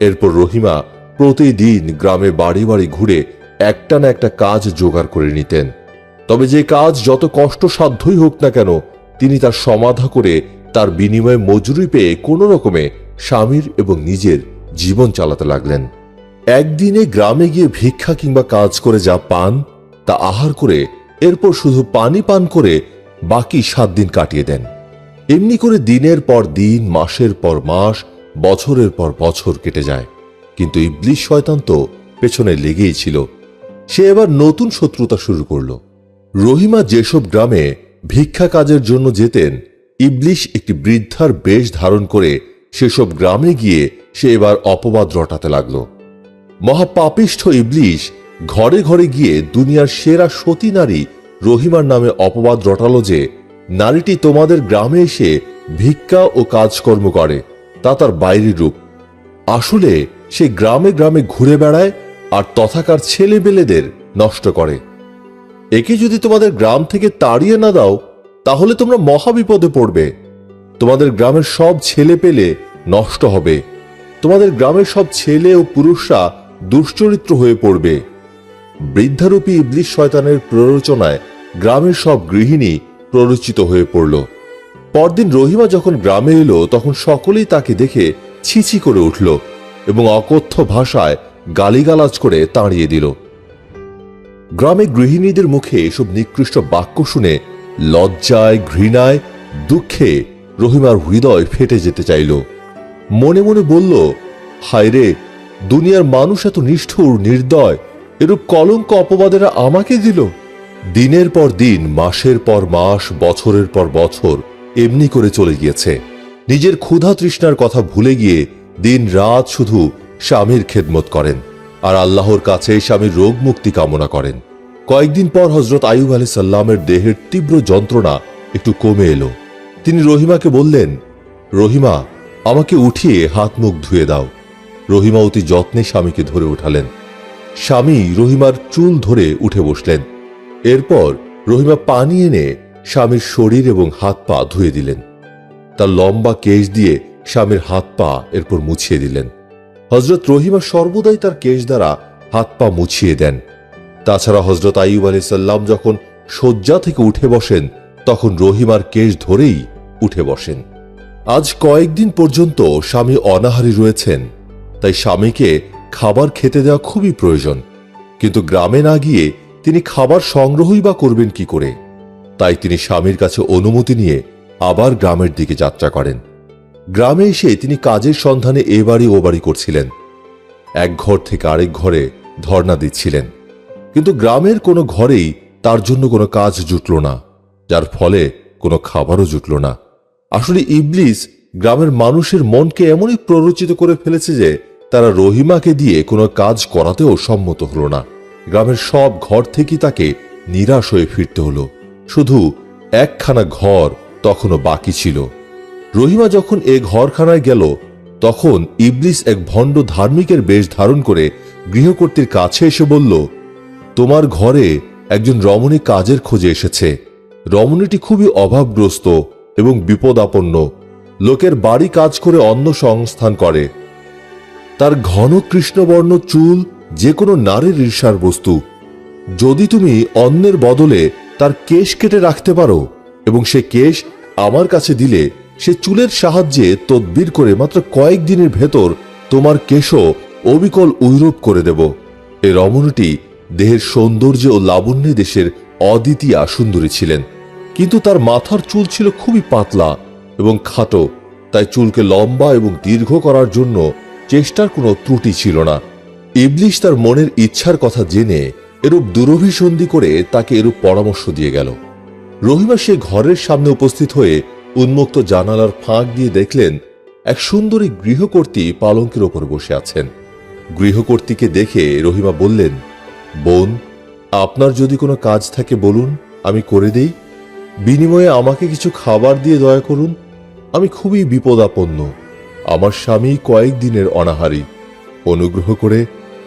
এরপর রহিমা প্রতিদিন গ্রামে বাড়ি বাড়ি ঘুরে একটা না একটা কাজ জোগাড় করে নিতেন। তবে যে কাজ যত কষ্টসাধ্যই হোক না কেন, তিনি তার সমাধা করে তার বিনিময়ে মজুরি পেয়ে কোনো রকমে স্বামীর এবং নিজের জীবন চালাতে লাগলেন। একদিনে গ্রামে গিয়ে ভিক্ষা কিংবা কাজ করে যা পান তা আহার করে এরপর শুধু পানি পান করে বাকি 7 দিন কাটিয়ে দেন। এমনি করে দিনের পর দিন, মাসের পর মাস, বছরের পর বছর কেটে যায়। কিন্তু ইবলিস শয়তান তো পেছনে লেগেই ছিল। সে এবার নতুন শত্রুতা শুরু করল। রহিমা যেসব গ্রামে ভিক্ষা কাজের জন্য যেতেন, ইবলিস একটি বৃদ্ধার বেশ ধারণ করে সেসব গ্রামে গিয়ে সে এবার অপবাদ রটাতে লাগলো। মহাপাপিষ্ঠ ইবলিস ঘরে ঘরে গিয়ে দুনিয়ার সেরা সতী নারী রহিমার নামে অপবাদ রটালো যে নারীটি তোমাদের গ্রামে এসে ভিক্ষা ও কাজকর্ম করে, তা তার বাইরের রূপ। আসলে সে গ্রামে গ্রামে ঘুরে বেড়ায় আর তথাকার ছেলেবেলেদের নষ্ট করে। একে যদি তোমাদের গ্রাম থেকে তাড়িয়ে না দাও তাহলে তোমরা মহাবিপদে পড়বে। তোমাদের গ্রামের সব ছেলে পেলে নষ্ট হবে, তোমাদের গ্রামের সব ছেলে ও পুরুষরা দুশ্চরিত্র হয়ে পড়বে। বৃদ্ধারূপী ইবলিস শয়তানের প্ররোচনায় গ্রামের সব গৃহিণী প্ররোচিত হয়ে পড়ল। পরদিন রহিমা যখন গ্রামে এলো তখন সকলেই তাকে দেখে ছিছি করে উঠল এবং অকথ্য ভাষায় গালিগালাজ করে তাড়িয়ে দিল। গ্রামে গৃহিণীদের মুখে এসব নিকৃষ্ট বাক্য শুনে লজ্জায়, ঘৃণায়, দুঃখে রহিমার হৃদয় ফেটে যেতে চাইল। মনে মনে বলল, হায় রে, দুনিয়ার মানুষ এত নিষ্ঠুর, নির্দয়, এরূপ কলঙ্ক অপবাদেরা আমাকে দিল। দিনের পর দিন, মাসের পর মাস, বছরের পর বছর এমনি করে চলে গিয়েছে। নিজের ক্ষুধা তৃষ্ণার কথা ভুলে গিয়ে দিন রাত শুধু স্বামীর খেদমত করেন আর আল্লাহর কাছে স্বামীর রোগ মুক্তি কামনা করেন। কয়েকদিন পর হযরত আইয়ুব আলাইহিস সালামের দেহের তীব্র যন্ত্রণা একটু কমে এলো। তিনি রহিমাকে বললেন, রহিমা, আমাকে উঠিয়ে হাত মুখ ধুয়ে দাও। রহিমা অতি যত্নে স্বামীকে ধরে উঠালেন। স্বামী রহিমার চুল ধরে উঠে বসলেন। এরপর রহিমা পানি এনে স্বামীর শরীর এবং হাত পা ধুয়ে দিলেন। তার লম্বা কেশ দিয়ে স্বামীর হাত পা এরপর মুছিয়ে দিলেন। হযরত রহিমা সর্বদাই তার কেশ দ্বারা হাত পা মুছিয়ে দেন। তাছাড়া হযরত আইয়ুব আলাইহিস সালাম যখন শয্যা থেকে উঠে বসেন তখন রহিমার কেশ ধরেই উঠে বসেন। আজ কয়েকদিন পর্যন্ত স্বামী অনাহারী রয়েছেন, তাই স্বামীকে খাবার খেতে দেওয়া খুবই প্রয়োজন। কিন্তু গ্রামে না গিয়ে তিনি খাবার সংগ্রহই বা করবেন কি করে? তাই তিনি স্বামীর কাছে অনুমতি নিয়ে আবার গ্রামের দিকে যাত্রা করেন। গ্রামে এসে তিনি কাজের সন্ধানে এ বাড়ি ও বাড়ি করছিলেন। এক ঘর থেকে আরেক ঘরে ধর্ণা দিচ্ছিলেন। কিন্তু গ্রামের কোনো ঘরেই তার জন্য কোনো কাজ জুটল না, যার ফলে কোনো খাবারও জুটল না। আসলে ইবলিস গ্রামের মানুষের মনকে এমনই প্ররোচিত করে ফেলেছে যে তারা রহিমাকে দিয়ে কোনো কাজ করাতেও সম্মত হলো না। গ্রামের সব ঘর থেকেই তাকে নিরাশ হয়ে ফিরতে হলো। শুধু একখানা ঘর তখনও বাকি ছিল। রহিমা যখন এ ঘরখানায় গেল, তখন ইবলিস এক ভণ্ড ধার্মিকের বেশ ধারণ করে গৃহকর্ত্রীর কাছে এসে বলল, তোমার ঘরে একজন রমণী কাজের খোঁজে এসেছে। রমণীটি খুবই অভাবগ্রস্ত এবং বিপদাপন্ন। লোকের বাড়ি কাজ করে অন্ন সংস্থান করে। তার ঘন কৃষ্ণবর্ণ চুল যে কোনো নারীর ঈর্ষার বস্তু। যদি তুমি অন্নের বদলে তার কেশ কেটে রাখতে পারো এবং সে কেশ আমার কাছে দিলে, সে চুলের সাহায্যে তদবির করে মাত্র কয়েকদিনের ভেতর তোমার কেশও অবিকল ঐরূপ করে দেব। এ রমণীটি দেহের সৌন্দর্য ও লাবণ্যে দেশের অদ্বিতীয়া সুন্দরী ছিলেন, কিন্তু তার মাথার চুল ছিল খুবই পাতলা এবং খাটো। তাই চুলকে লম্বা এবং দীর্ঘ করার জন্য চেষ্টার কোনো ত্রুটি ছিল না। ইবলিশ তার মনের ইচ্ছার কথা জেনে এরূপ দুরভিসন্ধি করে তাকে এরূপ পরামর্শ দিয়ে গেল। রহিমা সে ঘরের সামনে উপস্থিত হয়ে উন্মুক্ত জানালার ফাঁক দিয়ে দেখলেন এক সুন্দরী গৃহকর্ত্রী পালঙ্কের ওপর বসে আছেন। গৃহকর্ত্রীকে দেখে রহিমা বললেন, বোন, আপনার যদি কোনো কাজ থাকে বলুন, আমি করে দেই। বিনিময়ে আমাকে কিছু খাবার দিয়ে দয়া করুন। আমি খুবই বিপদাপন্ন। আমার স্বামী কয়েকদিনের অনাহারী। অনুগ্রহ করে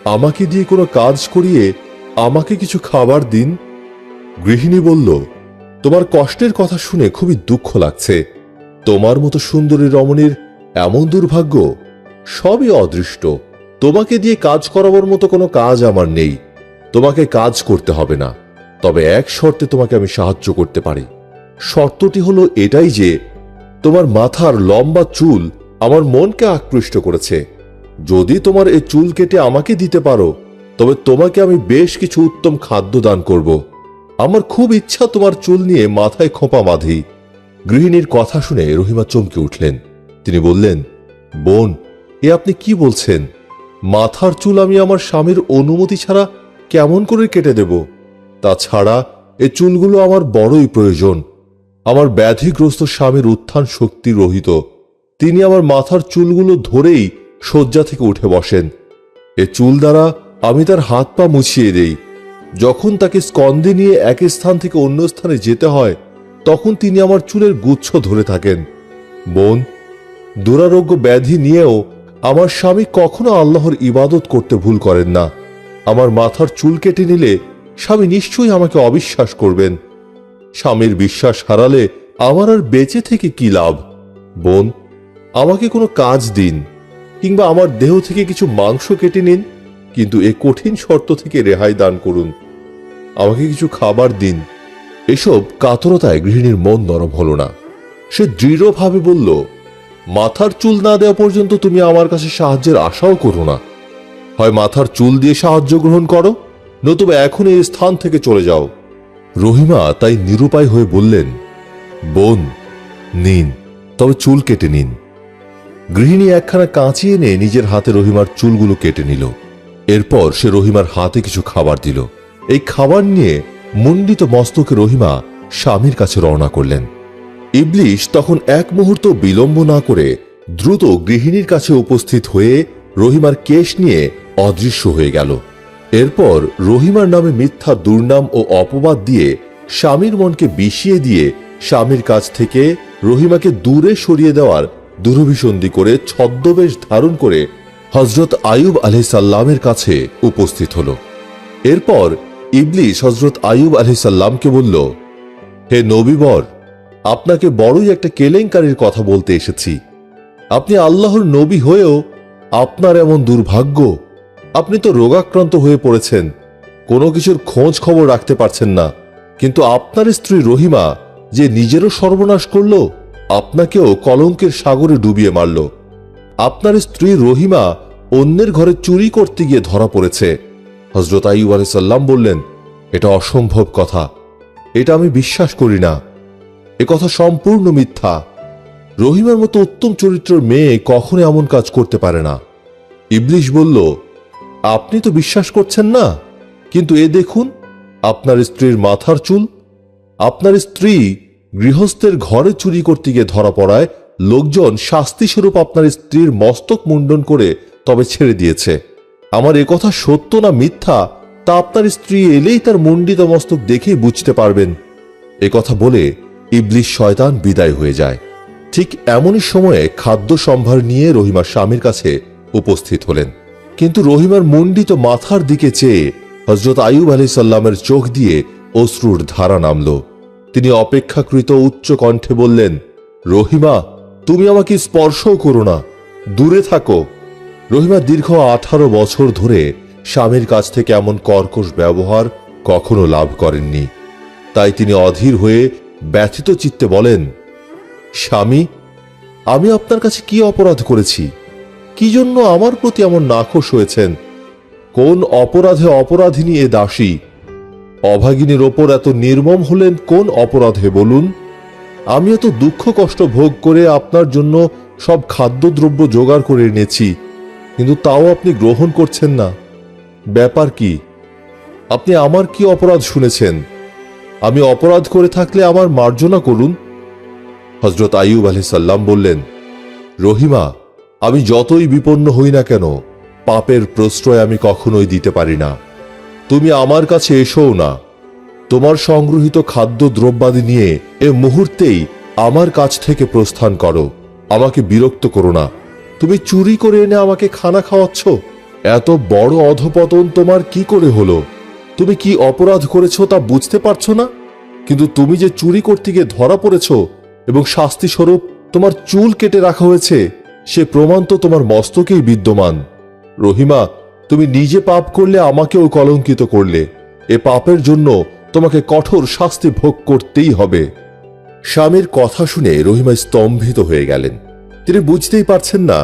আমাকে দিয়ে কোনো কাজ করিয়ে আমাকে কিছু খাবার দিন। গৃহিণী বলল, তোমার কষ্টের কথা শুনে খুবই দুঃখ লাগছে। তোমার মতো সুন্দরী রমণীর এমন দুর্ভাগ্য, সবই অদৃষ্ট। তোমাকে দিয়ে কাজ করাবার মতো কোনো কাজ আমার নেই। তোমাকে কাজ করতে হবে না, তবে এক শর্তে তোমাকে আমি সাহায্য করতে পারি। শর্তটি হলো এটাই যে তোমার মাথার লম্বা চুল আমার মনকে আকৃষ্ট করেছে। যদি তোমার এই চুল কেটে আমাকে দিতে পারো, তবে তোমাকে আমি বেশ কিছু উত্তম খাদ্য দান করব। আমার খুব ইচ্ছা তোমার চুল নিয়ে মাথায় খোঁপা বাঁধি। গৃহিণীর কথা শুনে রহিমা চমকে উঠলেন। তিনি বললেন, বোন, এ আপনি কি বলছেন? মাথার চুল আমি আমার স্বামীর অনুমতি ছাড়া কেমন করে কেটে দেব? তাছাড়া এ চুলগুলো আমার বড়ই প্রয়োজন। আমার ব্যাধিগ্রস্ত স্বামীর উত্থান শক্তি রহিত। তিনি আমার মাথার চুলগুলো ধরেই শয্যা থেকে উঠে বসেন। এ চুল দ্বারা আমি তার হাত পা মুছিয়ে দেই। যখন তাকে স্কন্ধে নিয়ে এক স্থান থেকে অন্য স্থানে যেতে হয়, তখন তিনি আমার চুলের গুচ্ছ ধরে থাকেন। বোন, দুরারোগ্য ব্যাধি নিয়েও আমার স্বামী কখনো আল্লাহর ইবাদত করতে ভুল করেন না। আমার মাথার চুল কেটে নিলে স্বামী নিশ্চয়ই আমাকে অবিশ্বাস করবেন। স্বামীর বিশ্বাস হারালে আমার আর বেঁচে থেকে কি লাভ? বোন, আমাকে কোনো কাজ দিন, কিংবা আমার দেহ থেকে কিছু মাংস কেটে নিন, কিন্তু এ কঠিন শর্ত থেকে রেহাই দান করুন। আমাকে কিছু খাবার দিন। এসব কাতরতায় গৃহিণীর মন নরম হল না। সে দৃঢ়ভাবে বলল, মাথার চুল না দেওয়া পর্যন্ত তুমি আমার কাছে সাহায্যের আশাও করো না। হয় মাথার চুল দিয়ে সাহায্য গ্রহণ করো, নতুবা এখন এই স্থান থেকে চলে যাও। রহিমা তাই নিরুপায় হয়ে বললেন, বোন, নিন, তবে চুল কেটে নিন। গৃহিণী একখানা কাঁচি এনে নিজের হাতে রহিমার চুলগুলো কেটে নিল। এরপর সে রহিমার হাতে কিছু খাবার দিল। এই খাবার নিয়ে মুন্ডিত মস্তকে রহিমা স্বামীর কাছে রওনা করলেন। ইবলিশ তখন এক মুহূর্ত বিলম্ব না করে দ্রুত গৃহিণীর কাছে উপস্থিত হয়ে রহিমার কেশ নিয়ে অদৃশ্য হয়ে গেল। এরপর রহিমার নামে মিথ্যা দুর্নাম ও অপবাদ দিয়ে স্বামীর মনকে বিষিয়ে দিয়ে স্বামীর কাছ থেকে রহিমাকে দূরে সরিয়ে দেওয়ার দুরভিসন্ধি করে ছদ্মবেশ ধারণ করে হযরত আইয়ুব আলাইহিস সালামের কাছে উপস্থিত হল। এরপর ইবলিশ হযরত আইয়ুব আলাইহিস সালামকে বলল, হে নবীবর, আপনাকে বড়ই একটা কেলেঙ্কারির কথা বলতে এসেছি। আপনি আল্লাহর নবী হয়েও আপনার এমন দুর্ভাগ্য। আপনি তো রোগাক্রান্ত হয়ে পড়েছেন, কোনো কিছুর খোঁজ খবর রাখতে পারছেন না। কিন্তু আপনার স্ত্রী রহিমা যে নিজেরও সর্বনাশ করল, আপনাকেও কলঙ্কের সাগরে ডুবিয়ে মারল। আপনার স্ত্রী রহিমা অন্যের ঘরে চুরি করতে গিয়ে ধরা পড়েছে। হযরত আইয়ুব আলাইহিস সালাম বললেন, এটা অসম্ভব কথা, এটা আমি বিশ্বাস করি না। এ কথা সম্পূর্ণ মিথ্যা। রহিমার মতো উত্তম চরিত্রের মেয়ে কখনো এমন কাজ করতে পারে না। ইবলিশ বলল, আপনি তো বিশ্বাস করছেন না, কিন্তু এ দেখুন, আপনার স্ত্রীর মাথার চুল। আপনার স্ত্রী গৃহস্থের ঘরে চুরি করতে গিয়ে ধরা পড়ায় লোকজন শাস্তিস্বরূপ আপনার স্ত্রীর মস্তক মুন্ডন করে তবে ছেড়ে দিয়েছে। আমার একথা সত্য না মিথ্যা তা আপনার স্ত্রী এলেই তার মুন্ডিত মস্তক দেখেই বুঝতে পারবেন। একথা বলে ইবলিশ শয়তান বিদায় হয়ে যায়। ঠিক এমনই সময়ে খাদ্য সম্ভার নিয়ে রহিমার স্বামীর কাছে উপস্থিত হলেন। কিন্তু রহিমার মুন্ডিত মাথার দিকে চেয়ে হযরত আইয়ুব আলাইহিস সালামের চোখ দিয়ে অশ্রুর ধারা নামল। তিনি অপেক্ষাকৃত উচ্চ কণ্ঠে বললেন, রহিমা, তুমি আমাকে স্পর্শও করো না, দূরে থাকো। রহিমা দীর্ঘ 18 বছর ধরে স্বামীর কাছ থেকে এমন কর্কশ ব্যবহার কখনো লাভ করেননি। তাই তিনি অধীর হয়ে ব্যথিত চিত্তে বলেন, স্বামী, আমি আপনার কাছে কি অপরাধ করেছি? কি জন্য আমার প্রতি এমন নাখোশ হয়েছেন? কোন অপরাধে অপরাধিনী এ দাসী? অভাগিনীর ওপর এত নির্মম হলেন কোন অপরাধে বলুন? আমি এত দুঃখ কষ্ট ভোগ করে আপনার জন্য সব খাদ্যদ্রব্য জোগাড় করে এনেছি, কিন্তু তাও আপনি গ্রহণ করছেন না। ব্যাপার কি? আপনি আমার কি অপরাধ শুনেছেন? আমি অপরাধ করে থাকলে আমার মার্জনা করুন। হযরত আইয়ুব আলাইহিস সালাম বললেন, রহিমা, আমি যতই বিপন্ন হই না কেন, পাপের প্রশ্রয় আমি কখনোই দিতে পারি না। তুমি আমার কাছে এসোও না। তোমার সংগৃহীত খাদ্য দ্রব্যাদি নিয়ে এ মুহূর্তেই আমার কাছ থেকে প্রস্থান করো। আমাকে বিরক্ত করো না। তুমি চুরি করে এনে আমাকে খানা খাওয়াচ্ছ। এত বড় অধপতন তোমার কি করে হলো? তুমি কি অপরাধ করেছো তা বুঝতে পারছো না? কিন্তু তুমি যে চুরি করতে গিয়ে ধরা পড়েছ এবং শাস্তি স্বরূপ তোমার চুল কেটে রাখা হয়েছে, সে প্রমাণ তো তোমার মস্তকেই বিদ্যমান। রহিমা, তুমি নিজে পাপ করলে আমাকেও কলঙ্কিত করলে। এ পাপের জন্য তোমাকে কঠোর শাস্তি ভোগ করতেই হবে। স্বামীর কথা শুনে রহিমা স্তম্ভিত হয়ে গেলেন। তিনি বুঝতেই পারছেন না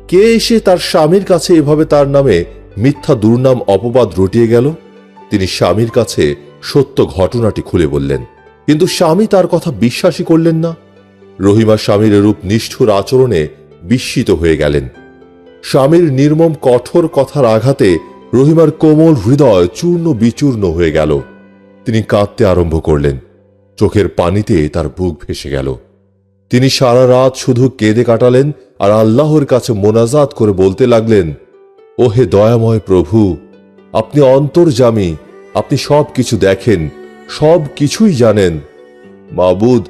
কে এসে তার স্বামীর কাছে এভাবে তার নামে মিথ্যা দুর্নাম অপবাদ রটিয়ে গেল। তিনি স্বামীর কাছে সত্য ঘটনাটি খুলে বললেন, কিন্তু স্বামী তার কথা বিশ্বাসই করলেন না। রহিমা স্বামীর এরূপ নিষ্ঠুর আচরণে বিস্মিত হয়ে গেলেন। স্বামীর নির্মম কঠোর কথার আঘাতে রহিমার কোমল হৃদয় চূর্ণ বিচূর্ণ হয়ে গেল। তিনি কাঁদতে আরম্ভ করলেন। চোখের পানিতে তার বুক ভেসে গেল। তিনি সারা রাত শুধু কেঁদে কাটালেন আর আল্লাহর কাছে মোনাজাত করে বলতে লাগলেন, ও হে দয়াময় প্রভু, আপনি অন্তর্যামী, আপনি সব কিছু দেখেন, সব কিছুই জানেন। মাবুদ,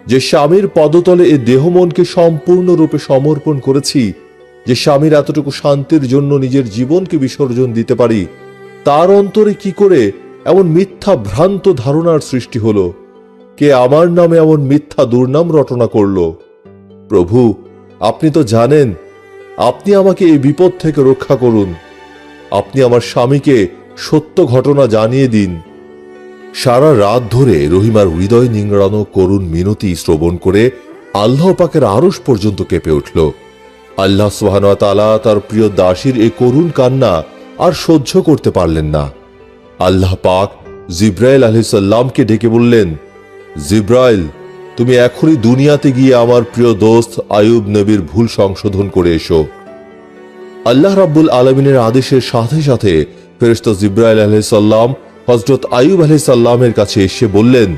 যে স্বামীর পদতলে এ দেহ মনকে সম্পূর্ণরূপে সমর্পণ করেছি, যে স্বামীর এতটুকু শান্তির জন্য নিজের জীবনকে বিসর্জন দিতে পারি, তার অন্তরে কি করে এমন মিথ্যা ভ্রান্ত ধারণার সৃষ্টি হলো? কে আমার নামে এমন মিথ্যা দুর্নাম রটনা করল? প্রভু, আপনি তো জানেন। আপনি আমাকে এই বিপদ থেকে রক্ষা করুন। আপনি আমার স্বামীকে সত্য ঘটনা জানিয়ে দিন। সারা রাত ধরে রহিমার হৃদয় নিংড়ানো করুণ মিনতি শ্রবণ করে আল্লাহ পাকের আরশ পর্যন্ত কেঁপে উঠল। আল্লাহ সুবহানাহু ওয়া তাআলা তার প্রিয় দাসীর এই করুণ কান্না আর সহ্য করতে পারলেন না। আল্লাহ পাক জিব্রাইল আলাইহিস সালামকে ডেকে বললেন, জিব্রাইল, তুমি এখনই দুনিয়াতে গিয়ে আমার প্রিয় দোস্ত আইয়ুব নবীর ভুল সংশোধন করে এসো। আল্লাহ রাব্বুল আলামিনের আদেশের সাথে সাথে ফেরেশতা জিব্রাইল আলাইহিস সালাম হযরত আইয়ুব আলাইহিস সালামের কাছে এসে বললেন,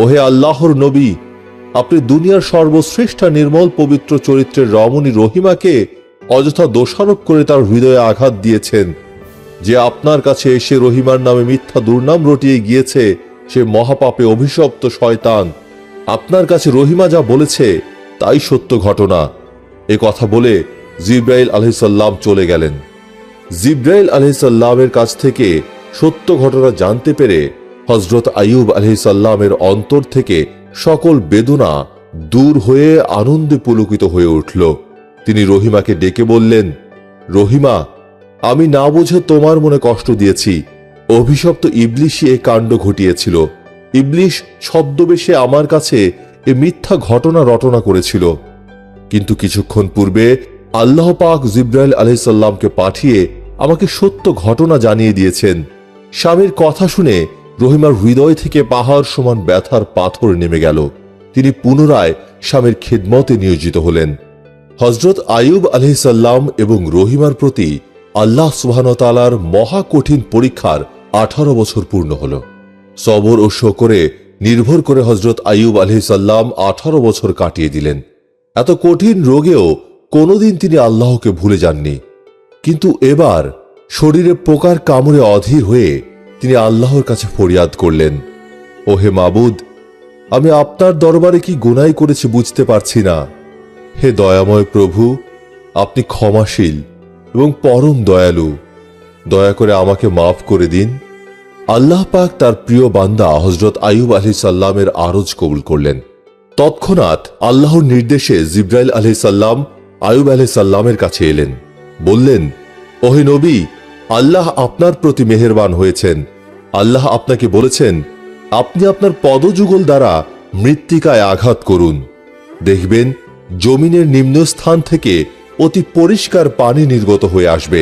ওহে আল্লাহর নবী, আপনি দুনিয়ার সর্বশ্রেষ্ঠ নির্মল পবিত্র চরিত্রের রমণী রহিমাকে অযথা দোষারোপ করে তার হৃদয়ে আঘাত দিয়েছেন। যে আপনার কাছে এসে রহিমার নামে মিথ্যা দুর্নাম রটিয়ে গিয়েছে, সে মহাপাপে অভিশপ্ত শয়তান। আপনার কাছে রহিমা যা বলেছে তাই সত্য ঘটনা। এ কথা বলে জিব্রাইল আলাইহিস সালাম চলে গেলেন। জিব্রাইল আলাইহিস সালামের কাছ থেকে সত্য ঘটনা জানতে পেরে হযরত আইয়ুব আলাইহিস সালামের অন্তর থেকে সকল বেদনা দূর হয়ে আনন্দে পুলকিত হয়ে উঠল। তিনি রহিমাকে ডেকে বললেন, রহিমা, আমি না বুঝে তোমার মনে কষ্ট দিয়েছি। অভিশপ্ত ইবলিশই এ কাণ্ড ঘটিয়েছিল। ইবলিশ ছদ্মবেশে আমার কাছে এ মিথ্যা ঘটনা রটনা করেছিল। কিন্তু কিছুক্ষণ পূর্বে আল্লাহ পাক জিব্রাইল আলাইহিস সালামকে পাঠিয়ে আমাকে সত্য ঘটনা জানিয়ে দিয়েছেন। স্বামীর কথা শুনে রহিমার হৃদয় থেকে পাহাড় সমান ব্যথার পাথর নেমে গেল। তিনি পুনরায় স্বামীর খিদমতে নিয়োজিত হলেন। হযরত আইয়ুব আলাইহিস সালাম এবং রহিমার প্রতি আল্লাহ সুবহানাহু ওয়া তাআলার মহা কঠিন পরীক্ষার 18 বছর পূর্ণ হল। সবর ও শকরে নির্ভর করে হযরত আইয়ুব আলাইহিস সালাম 18 বছর কাটিয়ে দিলেন। এত কঠিন রোগেও কোনোদিন তিনি আল্লাহকে ভুলে যাননি। কিন্তু এবার শরীরে পোকার কামড়ে অধীর হয়ে তিনি আল্লাহর কাছে ফরিয়াদ করলেন, ওহে মাবুদ, আমি আপনার দরবারে কি গুনাহ করেছি বুঝতে পারছি না। হে দয়াময় প্রভু, আপনি ক্ষমাশীল এবং পরম দয়ালু, দয়া করে আমাকে মাফ করে দিন। আল্লাহ পাক তার প্রিয় বান্দা হযরত আইয়ুব আলাইহিস সালামের আরজ কবুল করলেন। তৎক্ষণাৎ আল্লাহর নির্দেশে জিবরাইল আলাইহিস সালাম আইয়ুব আলাইহিস সালামের কাছে এলেন। বললেন, ওহে নবী, আল্লাহ আপনার প্রতি মেহেরবান হয়েছেন। আল্লাহ আপনাকে বলেছেন, আপনি আপনার পদযুগল দ্বারা মৃত্তিকায় আঘাত করুন। দেখবেন জমিনের নিম্নস্থান থেকে অতি পরিষ্কার পানি নির্গত হয়ে আসবে।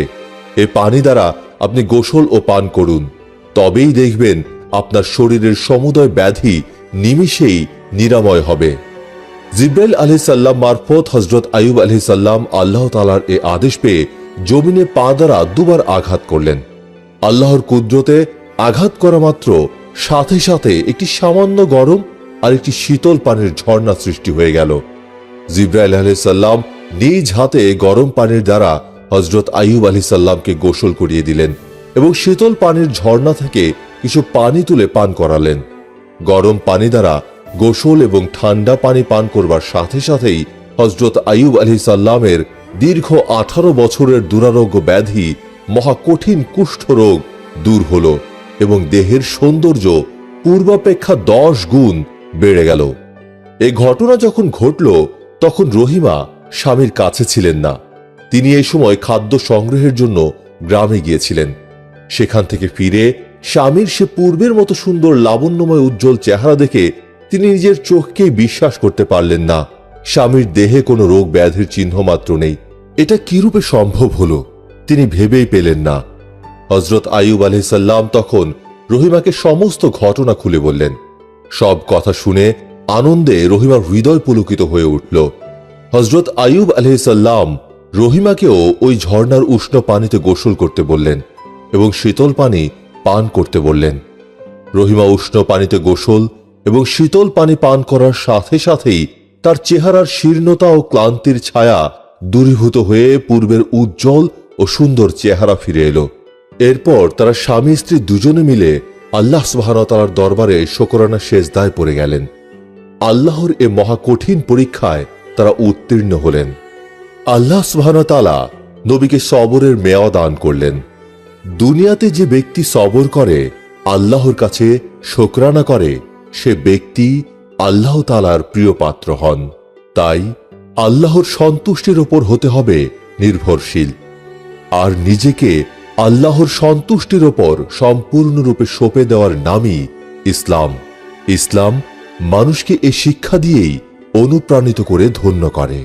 এ পানি দ্বারা আপনি গোসল ও পান করুন, তবেই দেখবেন আপনার শরীরের সমুদয় ব্যাধি নিমিষেই নিরাময় হবে। জিবরাইল আলাইহিস সালাম মারফত হযরত আইয়ুব আলাইহিস সালাম আল্লাহ তাআলার এ আদেশ পেয়ে জমিনে পা দ্বারা দুবার আঘাত করলেন। আল্লাহর কুদরতে আঘাত করা মাত্র সাথে সাথে একটি সামান্য গরম আর একটি শীতল পানির ঝর্ণা সৃষ্টি হয়ে গেল। জিবরাইল আলাইহিস সালাম নিজ হাতে গরম পানির দ্বারা হযরত আইয়ুব আলাইহিস সালামকে গোসল করিয়ে দিলেন এবং শীতল পানির ঝর্ণা থেকে কিছু পানি তুলে পান করালেন। গরম পানি দ্বারা গোসল এবং ঠান্ডা পানি পান করবার সাথে সাথেই হযরত আইয়ুব আলাইহিস সালামের দীর্ঘ 18 বছরের দুরারোগ্য ব্যাধি মহা কঠিন কুষ্ঠ রোগ দূর হল এবং দেহের সৌন্দর্য পূর্বাপেক্ষা 10 গুণ বেড়ে গেল। এই ঘটনা যখন ঘটল তখন রহিমা স্বামীর কাছে ছিলেন না। তিনি এই সময় খাদ্য সংগ্রহের জন্য গ্রামে গিয়েছিলেন। সেখান থেকে ফিরে স্বামীর সে পূর্বের মতো সুন্দর লাবণ্যময় উজ্জ্বল চেহারা দেখে তিনি নিজের চোখকেই বিশ্বাস করতে পারলেন না। স্বামীর দেহে কোনো রোগ ব্যাধির চিহ্ন মাত্র নেই। এটা কিরূপে সম্ভব হলো তিনি ভেবেই পেলেন না। হযরত আইয়ুব আলাইহিস সালাম তখন রহিমাকে সমস্ত ঘটনা খুলে বললেন। সব কথা শুনে আনন্দে রহিমার হৃদয় পুলকিত হয়ে উঠল। হযরত আইয়ুব আলাইহিস সালাম রহিমাকেও ওই ঝর্ণার উষ্ণ পানিতে গোসল করতে বললেন এবং শীতল পানি পান করতে বললেন। রহিমা উষ্ণ পানিতে গোসল এবং শীতল পানি পান করার সাথে সাথেই তার চেহারার শীর্ণতা ও ক্লান্তির ছায়া দূরীভূত হয়ে পূর্বের উজ্জ্বল ও সুন্দর চেহারা ফিরে এলো। এরপর তারা স্বামী স্ত্রী দুজনে মিলে আল্লাহ সুবহানাহু ওয়া তাআলার দরবারে শুকরানা সেজদায় পড়ে গেলেন। আল্লাহর এ মহা কঠিন পরীক্ষায় তারা উত্তীর্ণ হলেন। আল্লাহ সুবহানাহু ওয়া তাআলা নবীকে সবরের মেওয়া দান করলেন। দুনিয়াতে যে ব্যক্তি সবর করে, আল্লাহর কাছে শুকরানা করে, সে ব্যক্তি আল্লাহ তাআলার প্রিয় পাত্র হন। তাই আল্লাহর সন্তুষ্টির উপর হতে হবে নির্ভরশীল আর নিজেকে আল্লাহর সন্তুষ্টির উপর সম্পূর্ণরূপে সঁপে দেওয়ার নামই ইসলাম। ইসলাম মানুষকে এ শিক্ষা দিয়েই অনুপ্রাণিত করে ধন্য করে।